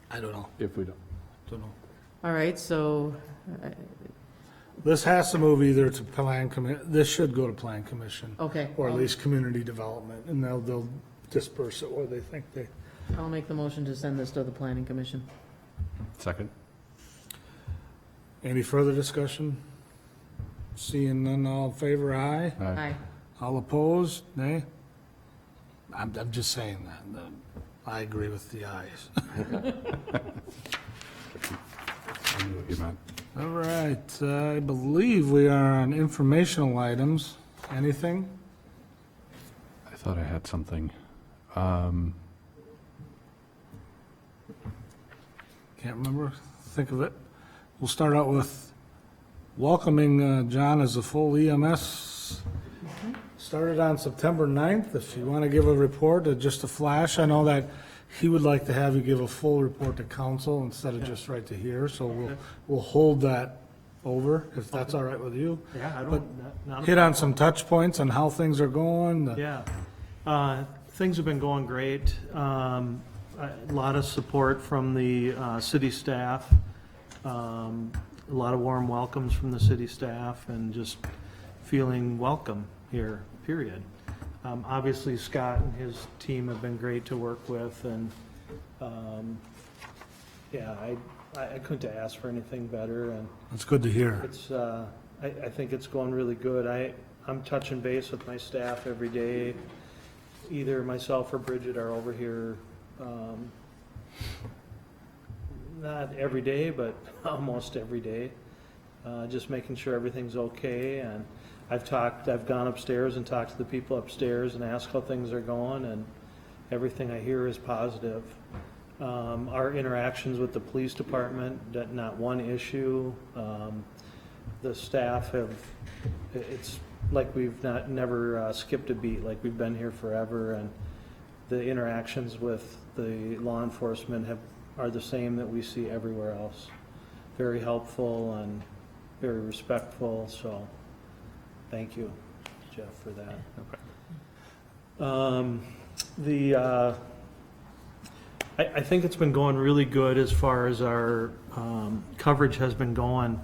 I don't know, if we don't. don't know. All right, so, This has to move either to this should go to plan commission. okay. Or at least community development, and they'll disperse it where they think they. I'll make the motion to send this to the planning commission. Second? Any further discussion? Seeing none, all in favor, aye. Aye. All opposed, nay? I'm just saying that, I agree with the ayes. I knew what you meant. All right, I believe we are on informational items. Anything? I thought I had something. Can't remember. think of it. We'll start out with welcoming John as a full EMS. Started on September 9th. If you want to give a report, just a flash, I know that he would like to have you give a full report to council instead of just right to here, so we'll hold that over, if that's all right with you. Yeah, I But not hit on some touch points on how things are going. Yeah. Things have been going great. A lot of support from the city staff. A lot of warm welcomes from the city staff and just feeling welcome here, period. Obviously, Scott and his team have been great to work with, and yeah, I couldn't ask for anything better, and It's good to hear. it's, I think it's going really good. I'm touching base with my staff every day. Either myself or Bridget are over here, not every day, but almost every day, just making sure everything's okay. And I've gone upstairs and talked to the people upstairs and asked how things are going, and everything I hear is positive. Our interactions with the police department, not one issue. The staff it's like we've never skipped a beat, like we've been here forever, and the interactions with the law enforcement are the same that we see everywhere else. Very helpful and very respectful, so thank you, Jeff, for that. I think it's been going really good as far as our coverage has been going.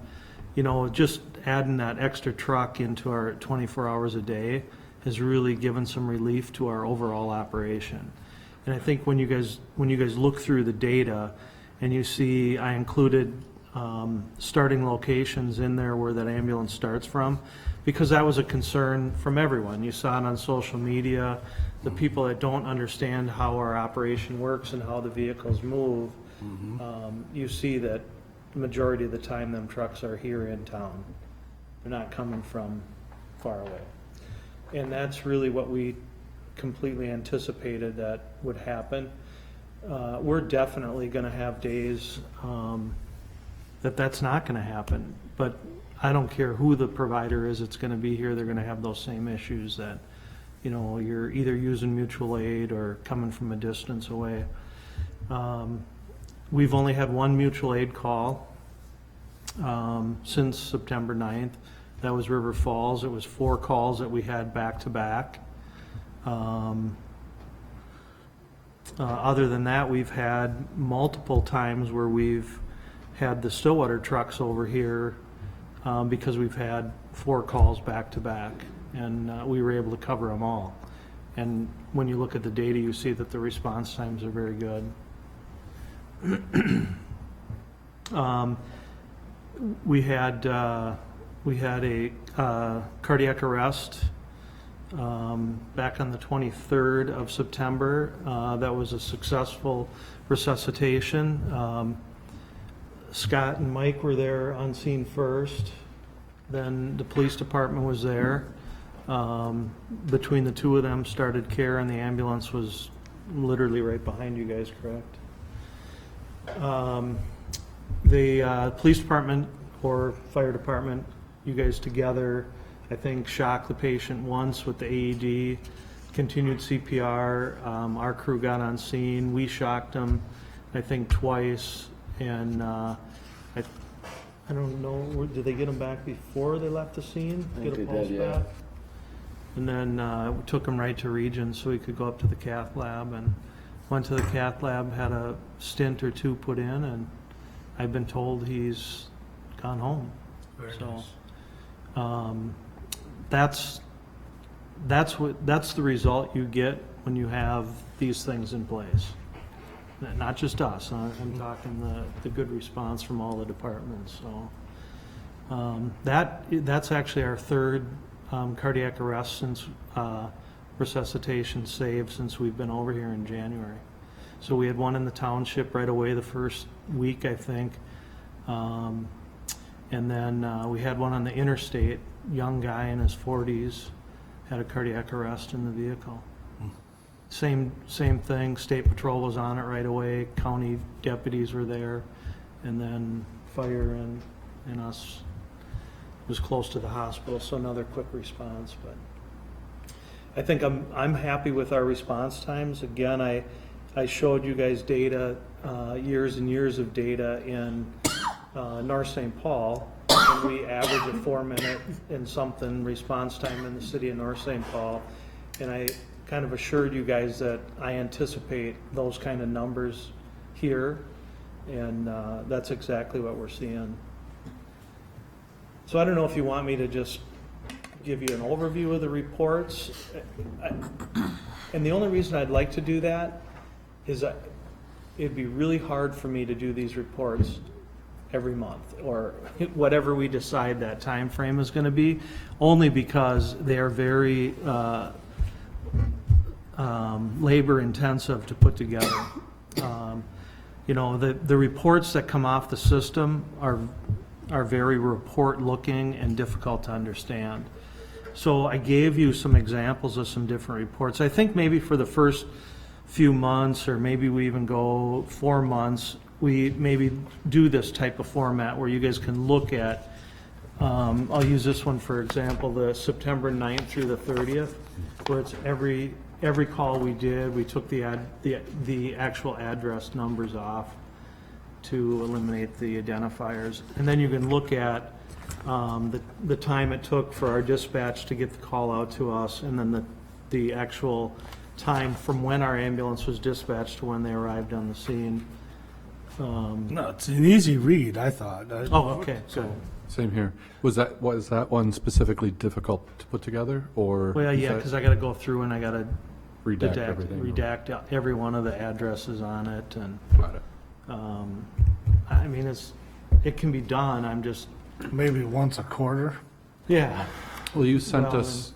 You know, just adding that extra truck into our 24 hours a day has really given some relief to our overall operation. And I think when you guys look through the data and you see I included starting locations in there where that ambulance starts from, because that was a concern from everyone. You saw it on social media, the people that don't understand how our operation works and how the vehicles move. You see that the majority of the time them trucks are here in town. They're not coming from far away. And that's really what we completely anticipated that would happen. We're definitely going to have days that's not going to happen. But I don't care who the provider is that's going to be here, they're going to have those same issues that, you know, you're either using mutual aid or coming from a distance away. We've only had one mutual aid call since September 9th. That was River Falls. It was 4 calls that we had back to back. Other than that, we've had multiple times where we've had the Stillwater trucks over here because we've had 4 calls back to back, and we were able to cover them all. And when you look at the data, you see that the response times are very good. We had a cardiac arrest back on the 23rd of September. That was a successful resuscitation. Scott and Mike were there on scene first. Then the police department was there. Between the two of them started care, and the ambulance was literally right behind you guys, correct? The police department or fire department, you guys together, I think, shocked the patient once with the AED, continued CPR. Our crew got on scene. We shocked him, I think, twice. And I don't know, did they get him back before they left the scene? Get a pulse back? And then we took him right to Region so he could go up to the cath lab, and went to the cath lab, had a stint or 2 put in, and I've been told he's gone home. Very So, nice. that's the result you get when you have these things in place. Not just us, I'm talking the good response from all the departments, so. That's actually our 3rd cardiac arrest since resuscitation saved since we've been over here in January. So we had one in the township right away the first week, I think. And then we had one on the interstate, young guy in his 40s, had a cardiac arrest in the vehicle. Same thing, State Patrol was on it right away, county deputies were there, and then fire and us was close to the hospital, so another quick response, but I think I'm happy with our response times. Again, I showed you guys data, years and years of data in North St. Paul, and we average a 4-minute and something response time in the city of North St. Paul, and I kind of assured you guys that I anticipate those kind of numbers here, and that's exactly what we're seeing. So I don't know if you want me to just give you an overview of the reports. And the only reason I'd like to do that is it'd be really hard for me to do these reports every month or whatever we decide that time frame is going to be, only because they are very labor intensive to put together. You know, the reports that come off the system are very report looking and difficult to understand. So I gave you some examples of some different reports. I think maybe for the first few months, or maybe we even go 4 months, we maybe do this type of format where you guys can look at, I'll use this one for example, the September 9th through the 30th, where it's every call we did, we took the actual address numbers off to eliminate the identifiers. And then you can look at the time it took for our dispatch to get the call out to us, and then the actual time from when our ambulance was dispatched to when they arrived on the scene. No, it's an easy read, I thought. Oh, okay, so, Same here. Was that one specifically difficult to put together, or? well, is yeah, that because I gotta go through and I gotta Redact everything? redact every one of the addresses on it, and, Got it. I mean, it can be done, I'm just, Maybe once a quarter. yeah. Well, you sent Well, us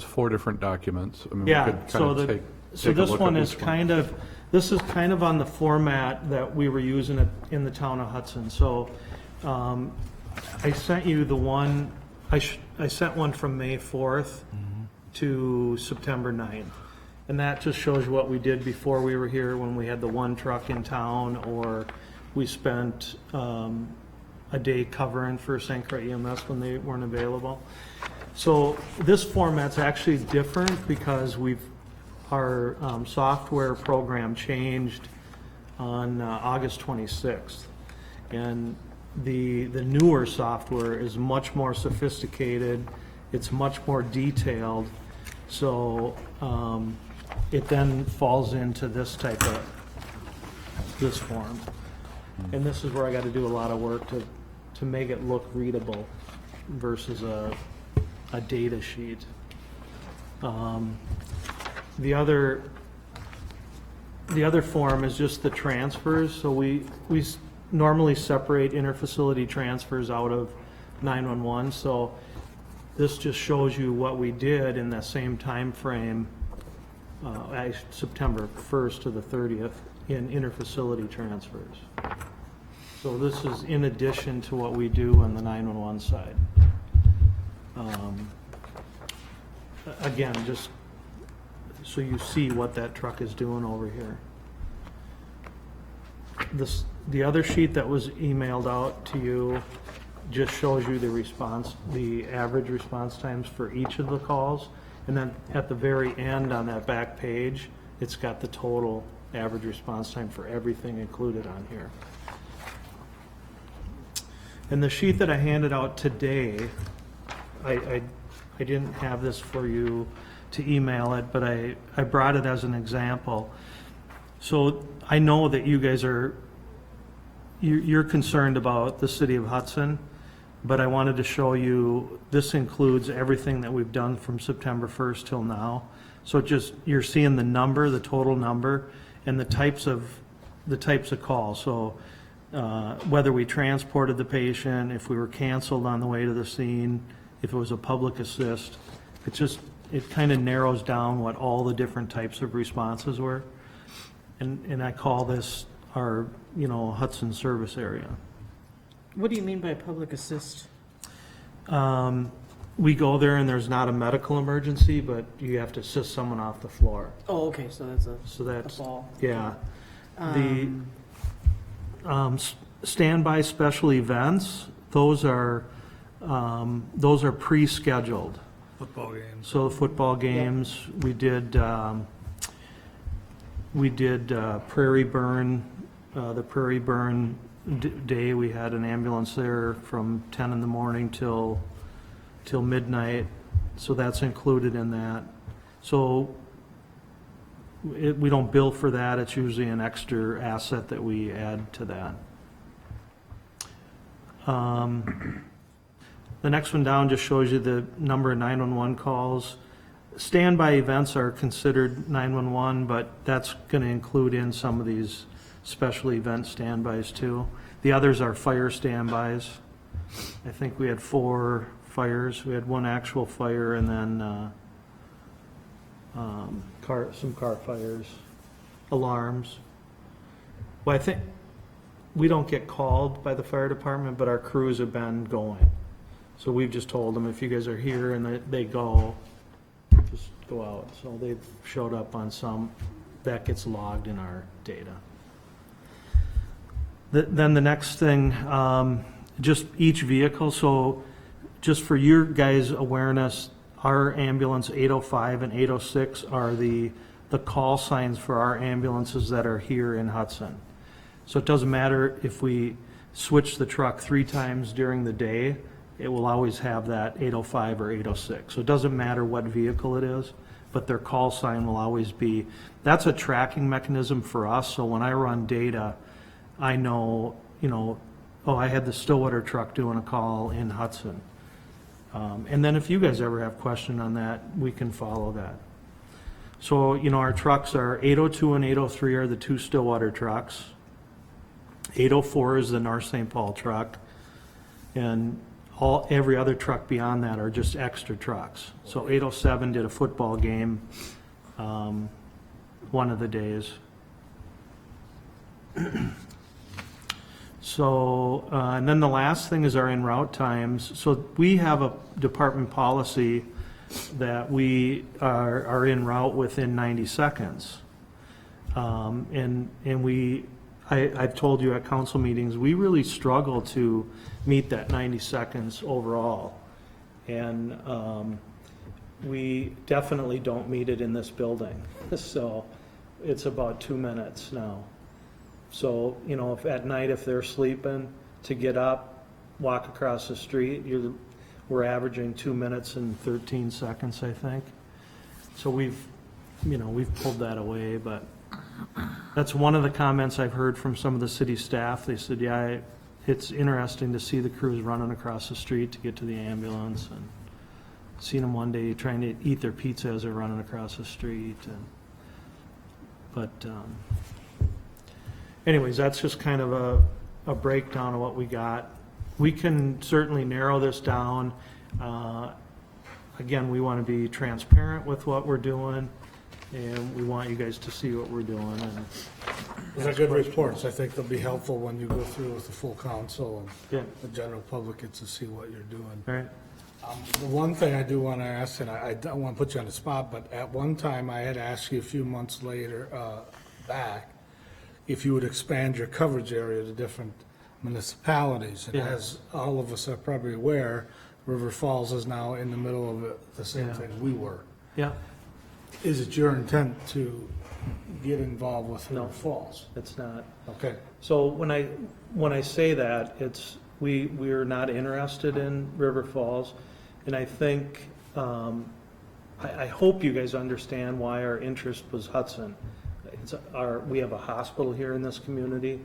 4 different documents. I mean, we Yeah, could so kind of so take a this look one at is each kind of, this is kind of on the format that we were using in the town of Hudson. So I sent you the one, I sent one from May 4th to September 9th. And that just shows you what we did before we were here, when we had the one truck in town, or we spent a day covering for St. Croix EMS when they weren't available. So this format's actually different because our software program changed on August 26th. And the newer software is much more sophisticated, it's much more detailed, so it then falls into this form. And this is where I got to do a lot of work to make it look readable versus a data sheet. The other form is just the transfers. So we normally separate interfacility transfers out of 911. So this just shows you what we did in that same time frame, September 1st to the 30th, in interfacility transfers. So this is in addition to what we do on the 911 side. Again, just so you see what that truck is doing over here. The other sheet that was emailed out to you just shows you the average response times for each of the calls. And then at the very end on that back page, it's got the total average response time for everything included on here. And the sheet that I handed out today, I didn't have this for you to email it, but I brought it as an example. So I know that you guys you're concerned about the city of Hudson, but I wanted to show you, this includes everything that we've done from September 1st till now. So you're seeing the number, the total number, and the types of calls. So whether we transported the patient, if we were canceled on the way to the scene, if it was a public assist, it kind of narrows down what all the different types of responses were. And I call this our, Hudson service area. What do you mean by public assist? We go there and there's not a medical emergency, but you have to assist someone off the floor. Oh, okay, so that's a fall. Yeah. Standby special events, those are pre-scheduled. Football games. So the football games, we did Prairie Burn, the Prairie Burn day, we had an ambulance there from 10 in the morning till midnight, so that's included in that. So we don't bill for that, it's usually an extra asset that we add to that. The next one down just shows you the number of 911 calls. Standby events are considered 911, but that's going to include in some of these special event standbys too. The others are fire standbys. I think we had 4 fires. We had 1 actual fire and then some car fires, alarms. Well, I think we don't get called by the fire department, but our crews have been going. So we've just told them, if you guys are here and they go, just go out. So they've showed up on some, that gets logged in our data. Then the next thing, just each vehicle. So just for your guys' awareness, our ambulance 805 and 806 are the call signs for our ambulances that are here in Hudson. So it doesn't matter if we switch the truck 3 times during the day, it will always have that 805 or 806. So it doesn't matter what vehicle it is, but their call sign will always be, that's a tracking mechanism for us. So when I run data, I know, oh, I had the Stillwater truck doing a call in Hudson. And then if you guys ever have question on that, we can follow that. So, our trucks are 802 and 803 are the 2 Stillwater trucks. 804 is the North St. Paul truck. And every other truck beyond that are just extra trucks. So 807 did a football game one of the days. So, and then the last thing is our en route times. So we have a department policy that we are en route within 90 seconds. And I've told you at council meetings, we really struggle to meet that 90 seconds overall. And we definitely don't meet it in this building. So it's about 2 minutes now. So, if at night, if they're sleeping, to get up, walk across the street, we're averaging 2 minutes and 13 seconds, I think. So we've pulled that away, but that's one of the comments I've heard from some of the city staff. They said, yeah, it's interesting to see the crews running across the street to get to the ambulance, and seen them one day trying to eat their pizza as they're running across the street. Anyways, that's just kind of a breakdown of what we got. We can certainly narrow this down. Again, we want to be transparent with what we're doing, and we want you guys to see what we're doing. Those are good reports. I think they'll be helpful when you go through with the full council Yeah. and the general public gets to see what you're doing. All right. The one thing I do want to ask, and I don't want to put you on the spot, but at one time I had asked you a few months later, back, if you would expand your coverage area to different municipalities. And Yeah. as all of us are probably aware, River Falls is now in the middle of the same Yeah. thing we were. Yeah, Is it your intent to get involved with No. River Falls? it's not. Okay. So when I say that, it's, we're not interested in River Falls, and I think, I hope you guys understand why our interest was Hudson. We have a hospital here in this community.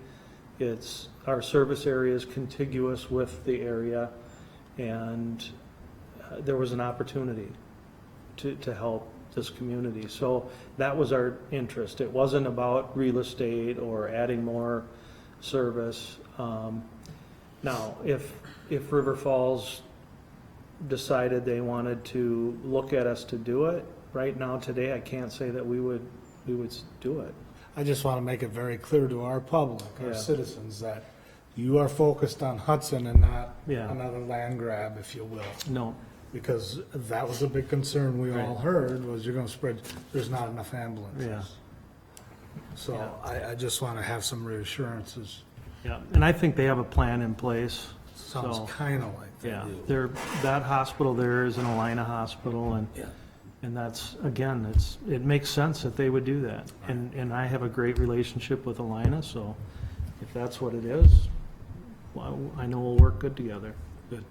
Our service area is contiguous with the area, and there was an opportunity to help this community. So that was our interest. It wasn't about real estate or adding more service. Now, if River Falls decided they wanted to look at us to do it, right now, today, I can't say that we would do it. I just want to make it very clear to our public, our Yeah. citizens, that you are focused on Hudson and not Yeah. another land grab, if you will. No, Because that was a big concern we all Right. heard, was you're going to spread, there's not enough ambulances. Yeah. So I just want to have some reassurances. Yeah, and I think they have a plan in place. Sounds So, kind of like they yeah, do. that hospital there is an Alina hospital, and, Yeah. and that's, again, it makes sense that they would do that. And I have a great relationship with Alina, so if that's what it is, well, I know we'll work good together. Good.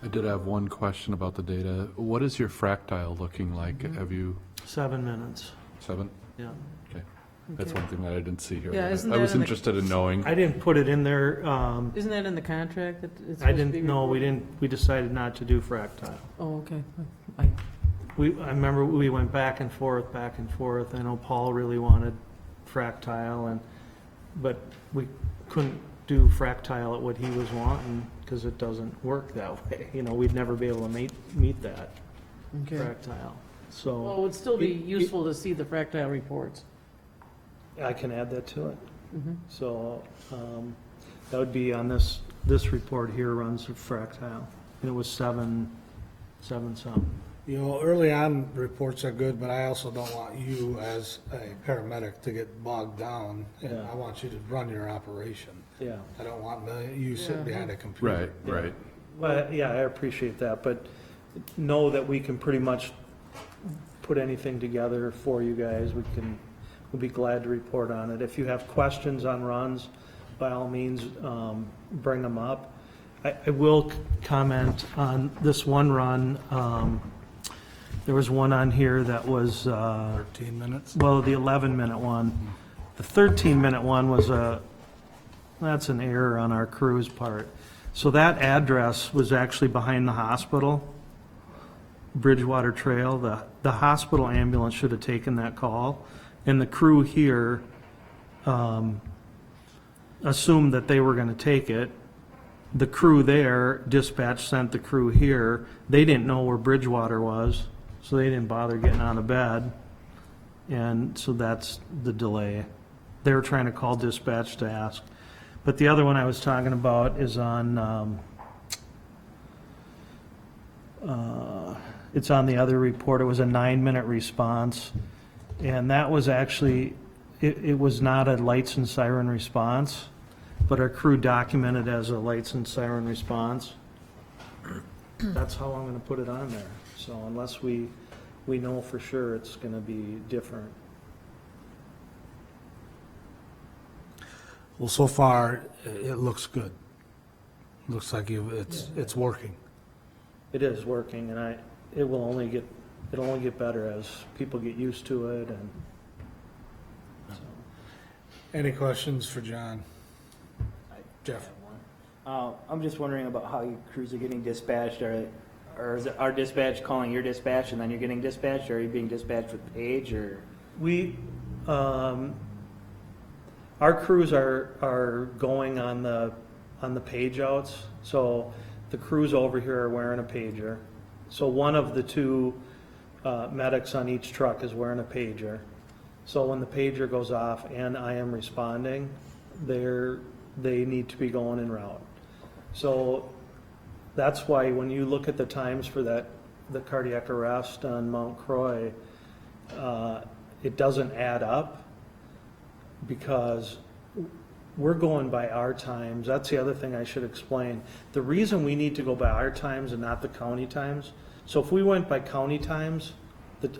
I did have one question about the data. What is your fractile looking like? Have you, 7 minutes, 7? yeah. Okay. That's one thing that I didn't see here. Yeah, but isn't I was that in the- interested in knowing. I didn't put it in there, Isn't that in the contract that it's I supposed to be didn't, no, we reported? didn't, we decided not to do fractile. Oh, okay. I remember we went back and forth. I know Paul really wanted fractile but we couldn't do fractile at what he was wanting because it doesn't work that way. You know, we'd never be able to meet that Okay. fractile. Well, it So would still be It- useful to see the fractile reports. I can add that to it. Mhm. So, that would be on this report here runs a fractile. And it was seven some. You know, early on reports are good, but I also don't want you as a paramedic to get bogged down. And Yeah. I want you to run your operation. Yeah. I don't want you sitting Yeah. behind a computer. Right, right. Well, yeah, I appreciate that, but know that we can pretty much put anything together for you guys. We'll be glad to report on it. If you have questions on runs, by all means, bring them up. I will comment on this one run. There was one on here that was, 13 minutes. well, the 11-minute one. The 13-minute one was that's an error on our crew's part. So that address was actually behind the hospital, Bridgewater Trail. The hospital ambulance should have taken that call, and the crew here assumed that they were going to take it. The crew there, dispatch sent the crew here. They didn't know where Bridgewater was, so they didn't bother getting out of bed. And so that's the delay. They were trying to call dispatch to ask. But the other one I was talking about is on, it's on the other report. It was a 9-minute response. And that was actually, it was not a lights and siren response, but our crew documented as a lights and siren response. That's how I'm gonna put it on there. So unless we know for sure it's gonna be different. Well, so far, it looks good. Looks like it's working. It is working, and it'll only get better as people get used to it, and so. Any questions for John? Jeff? I'm just wondering about how your crews are getting dispatched, or is it our dispatch calling your dispatch and then you're getting dispatched, or are you being dispatched with Paige, or? We, our crews are going on the page outs, so the crews over here are wearing a pager. So one of the two medics on each truck is wearing a pager. So when the pager goes off and I am responding, they need to be going en route. So that's why when you look at the times for the cardiac arrest on Mount Croix, it doesn't add up because we're going by our times. That's the other thing I should explain. The reason we need to go by our times and not the county times, so if we went by county times,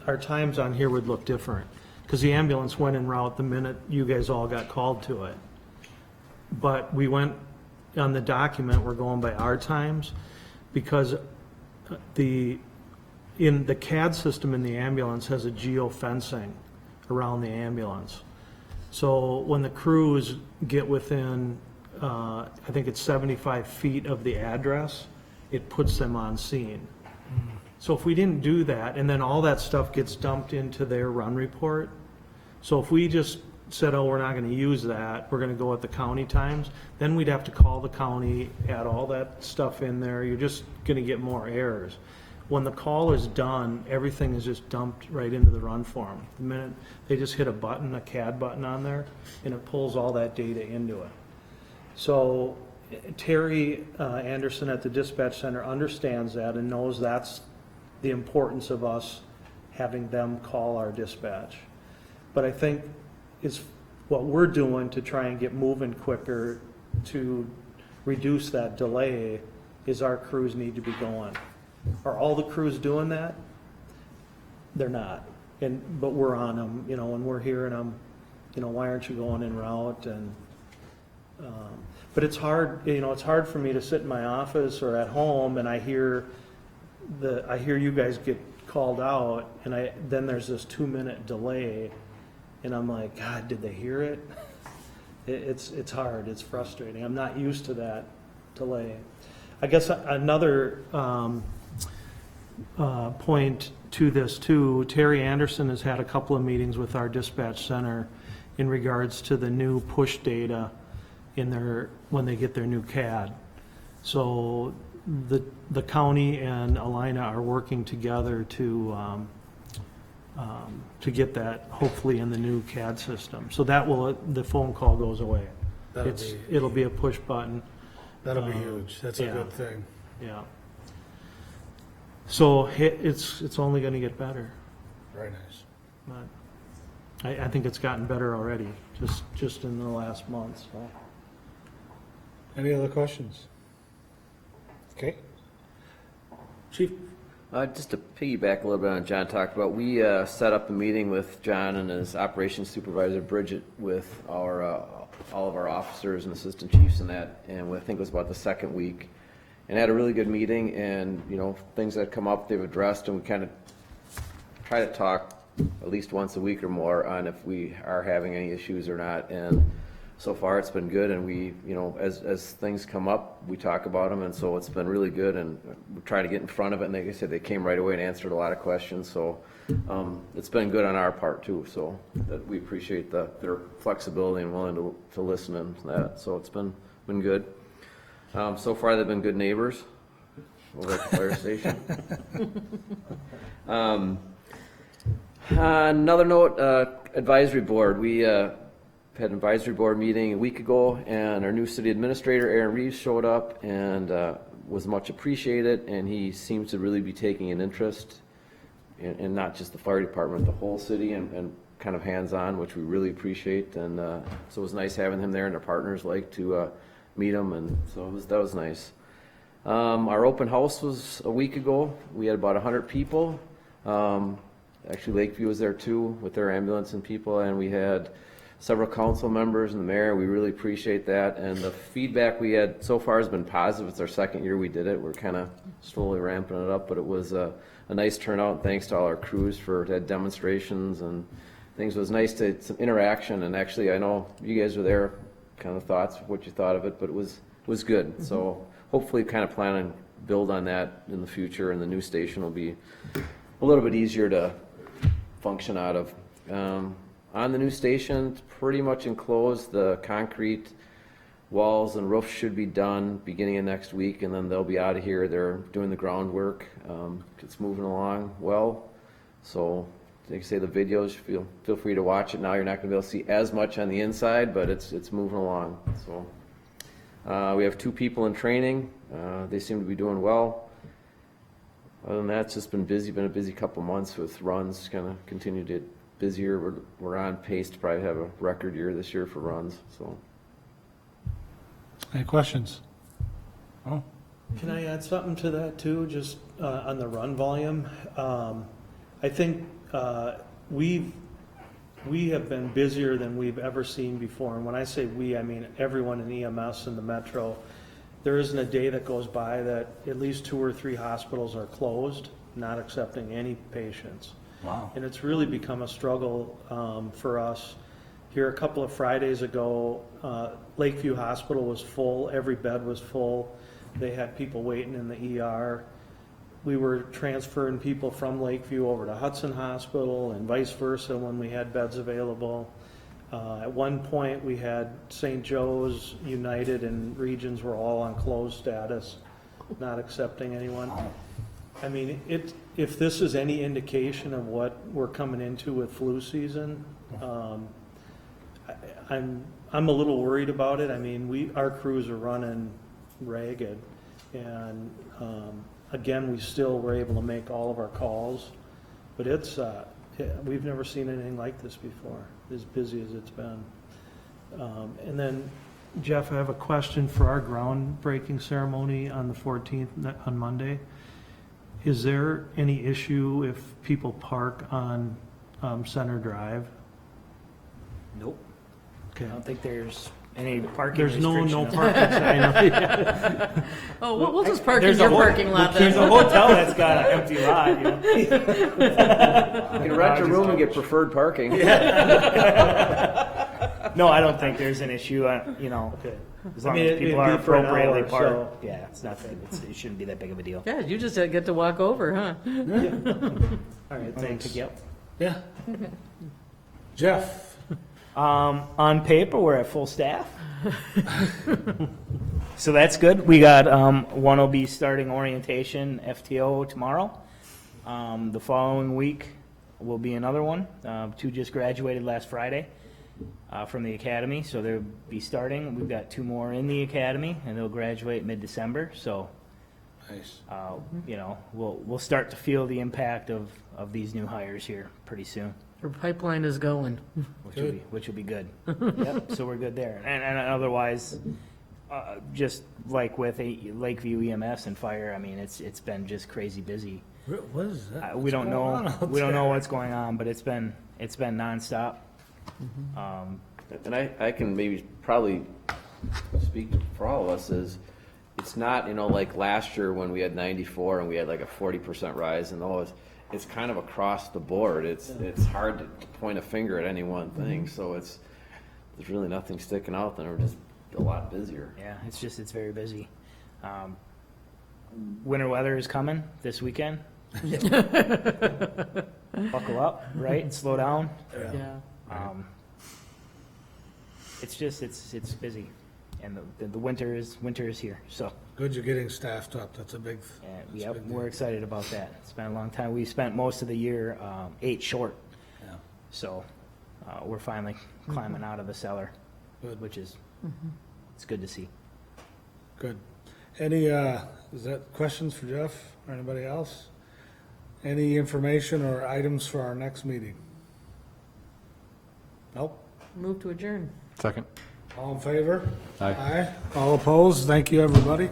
our times on here would look different because the ambulance went en route the minute you guys all got called to it. But we went, on the document, we're going by our times because in the CAD system in the ambulance has a geofencing around the ambulance. So when the crews get within, I think it's 75 feet of the address, it puts them on scene. So if we didn't do that, and then all that stuff gets dumped into their run report, so if we just said, oh, we're not gonna use that, we're gonna go at the county times, then we'd have to call the county, add all that stuff in there, you're just gonna get more errors. When the call is done, everything is just dumped right into the run form. The minute they just hit a button, a CAD button on there, and it pulls all that data into it. So Terry Anderson at the dispatch center understands that and knows that's the importance of us having them call our dispatch. But I think is what we're doing to try and get moving quicker to reduce that delay is our crews need to be going. Are all the crews doing that? They're not. But we're on them, you know, and we're hearing them, you know, why aren't you going en route? And, but it's hard, you know, it's hard for me to sit in my office or at home and I hear you guys get called out and then there's this 2-minute delay and I'm like, God, did they hear it? It's hard, it's frustrating. I'm not used to that delay. I guess another point to this too, Terry Anderson has had a couple of meetings with our dispatch center in regards to the new push data when they get their new CAD. So the county and Alina are working together to get that hopefully in the new CAD system. So the phone call goes away. It'll be a push button. That'll be huge. That's a yeah. good thing. Yeah. So it's only going to get better. Very nice. But I think it's gotten better already, just in the last month. So. Any other questions? Okay. Chief? Just to piggyback a little bit on what John talked about, we set up a meeting with John and his operations supervisor, Bridget, with all of our officers and assistant chiefs and that, and I think it was about the second week, and had a really good meeting, and, you know, things that come up they've addressed, and we kind of try to talk at least once a week or more on if we are having any issues or not, and so far it's been good, and we, you know, as things come up, we talk about them, and so it's been really good, and we try to get in front of it, and like I said, they came right away and answered a lot of questions, so it's been good on our part too, so that we appreciate their flexibility and willing to listen and that, so it's been good. So far they've been good neighbors over at the fire station. Another note, advisory board, we had an advisory board meeting a week ago, and our new city administrator, Aaron Reeves, showed up and was much appreciated, and he seems to really be taking an interest in not just the fire department, the whole city, and kind of hands-on, which we really appreciate, and so it was nice having him there, and our partners like to meet him, and so that was nice. Our open house was a week ago. We had about 100 people. Actually, Lakeview was there too with their ambulance and people, and we had several council members and the mayor. We really appreciate that, and the feedback we had so far has been positive. It's our second year we did it. We're kind of slowly ramping it up, but it was a nice turnout, and thanks to all our crews for that demonstrations and things. It was nice to some interaction, and actually I know you guys were there, kind of thoughts, what you thought of it, but it was good. Mm-hmm. So hopefully kind of plan and build on that in the future, and the new station will be a little bit easier to function out of. On the new station, it's pretty much enclosed. The concrete walls and roofs should be done beginning of next week, and then they'll be out of here. They're doing the groundwork. It's moving along well. So, like I say, the videos, feel free to watch it now. You're not going to be able to see as much on the inside, but it's moving along. So, we have 2 people in training. They seem to be doing well. Other than that, it's just been a busy couple months with runs, kind of continue to get busier. We're on pace to probably have a record year this year for runs. So, any questions? Oh, Can I add something to that too, just on the run volume? I think we have been busier than we've ever seen before. And when I say we, I mean everyone in EMS and the metro. There isn't a day that goes by that at least 2 or 3 hospitals are closed, not accepting any patients. wow. And it's really become a struggle for us. Here a couple of Fridays ago, Lakeview Hospital was full. Every bed was full. They had people waiting in the ER. We were transferring people from Lakeview over to Hudson Hospital and vice versa when we had beds available. At one point, we had St. Joe's, United, and Regions were all on closed status, not accepting anyone. I mean, if this is any indication of what we're coming into with flu season, I'm a little worried about it. I mean, our crews are running ragged, and again, we still were able to make all of our calls, but we've never seen anything like this before, as busy as it's been. And then Jeff, I have a question for our groundbreaking ceremony on the 14th, on Monday. Is there any issue if people park on Center Drive? Nope. Okay. I don't think there's any parking There's no restriction. parking sign. Oh, we'll just park in There's a your whole- parking lot There's a then. hotel that's got an empty lot, you know? You can rent a room and get preferred parking. No, I don't think there's an issue, you know, as long I mean, as people it'd are be for an appropriately hour, parked. so- Yeah, it's nothing, it shouldn't be that big of a deal. Yeah, you just get to walk over, huh? All right, thanks. Yep. Yeah. Jeff? On paper, we're at full staff. So that's good. We got, one will be starting orientation FTO tomorrow. The following week will be another one. Two just graduated last Friday, from the academy, so they'll be starting. We've got two more in the academy, and they'll graduate mid-December, so, Nice. you know, we'll start to feel the impact of these new hires here pretty soon. Your pipeline is going. Which will be good. Yep, so we're good there. And otherwise, just like with Lakeview EMS and fire, I mean, it's been just crazy busy. What is that? We don't know, What's we don't know going on out what's going on, but it's been nonstop. And I can maybe probably speak for all of us is, it's not, you know, like last year when we had 94 and we had like a 40% rise in those. It's kind of across the board. It's hard to point a finger at any one thing. So there's really nothing sticking out, and we're just a lot busier. Yeah, it's very busy. Winter weather is coming this weekend. Buckle up, right? Slow down. Yeah. It's just, it's busy. And the winter is here, so. Good you're getting staffed up. That's a big, And, that's a yep, big we're deal. excited about that. It's been a long time. We spent most of the year 8 short, Yeah. so we're finally climbing out of the cellar, Good. which is, it's good to see. Good. Any, is that questions for Jeff or anybody else? Any information or items for our next meeting? Nope. Move to adjourn. Second. All in favor? Aye. Aye. All opposed? Thank you, everybody.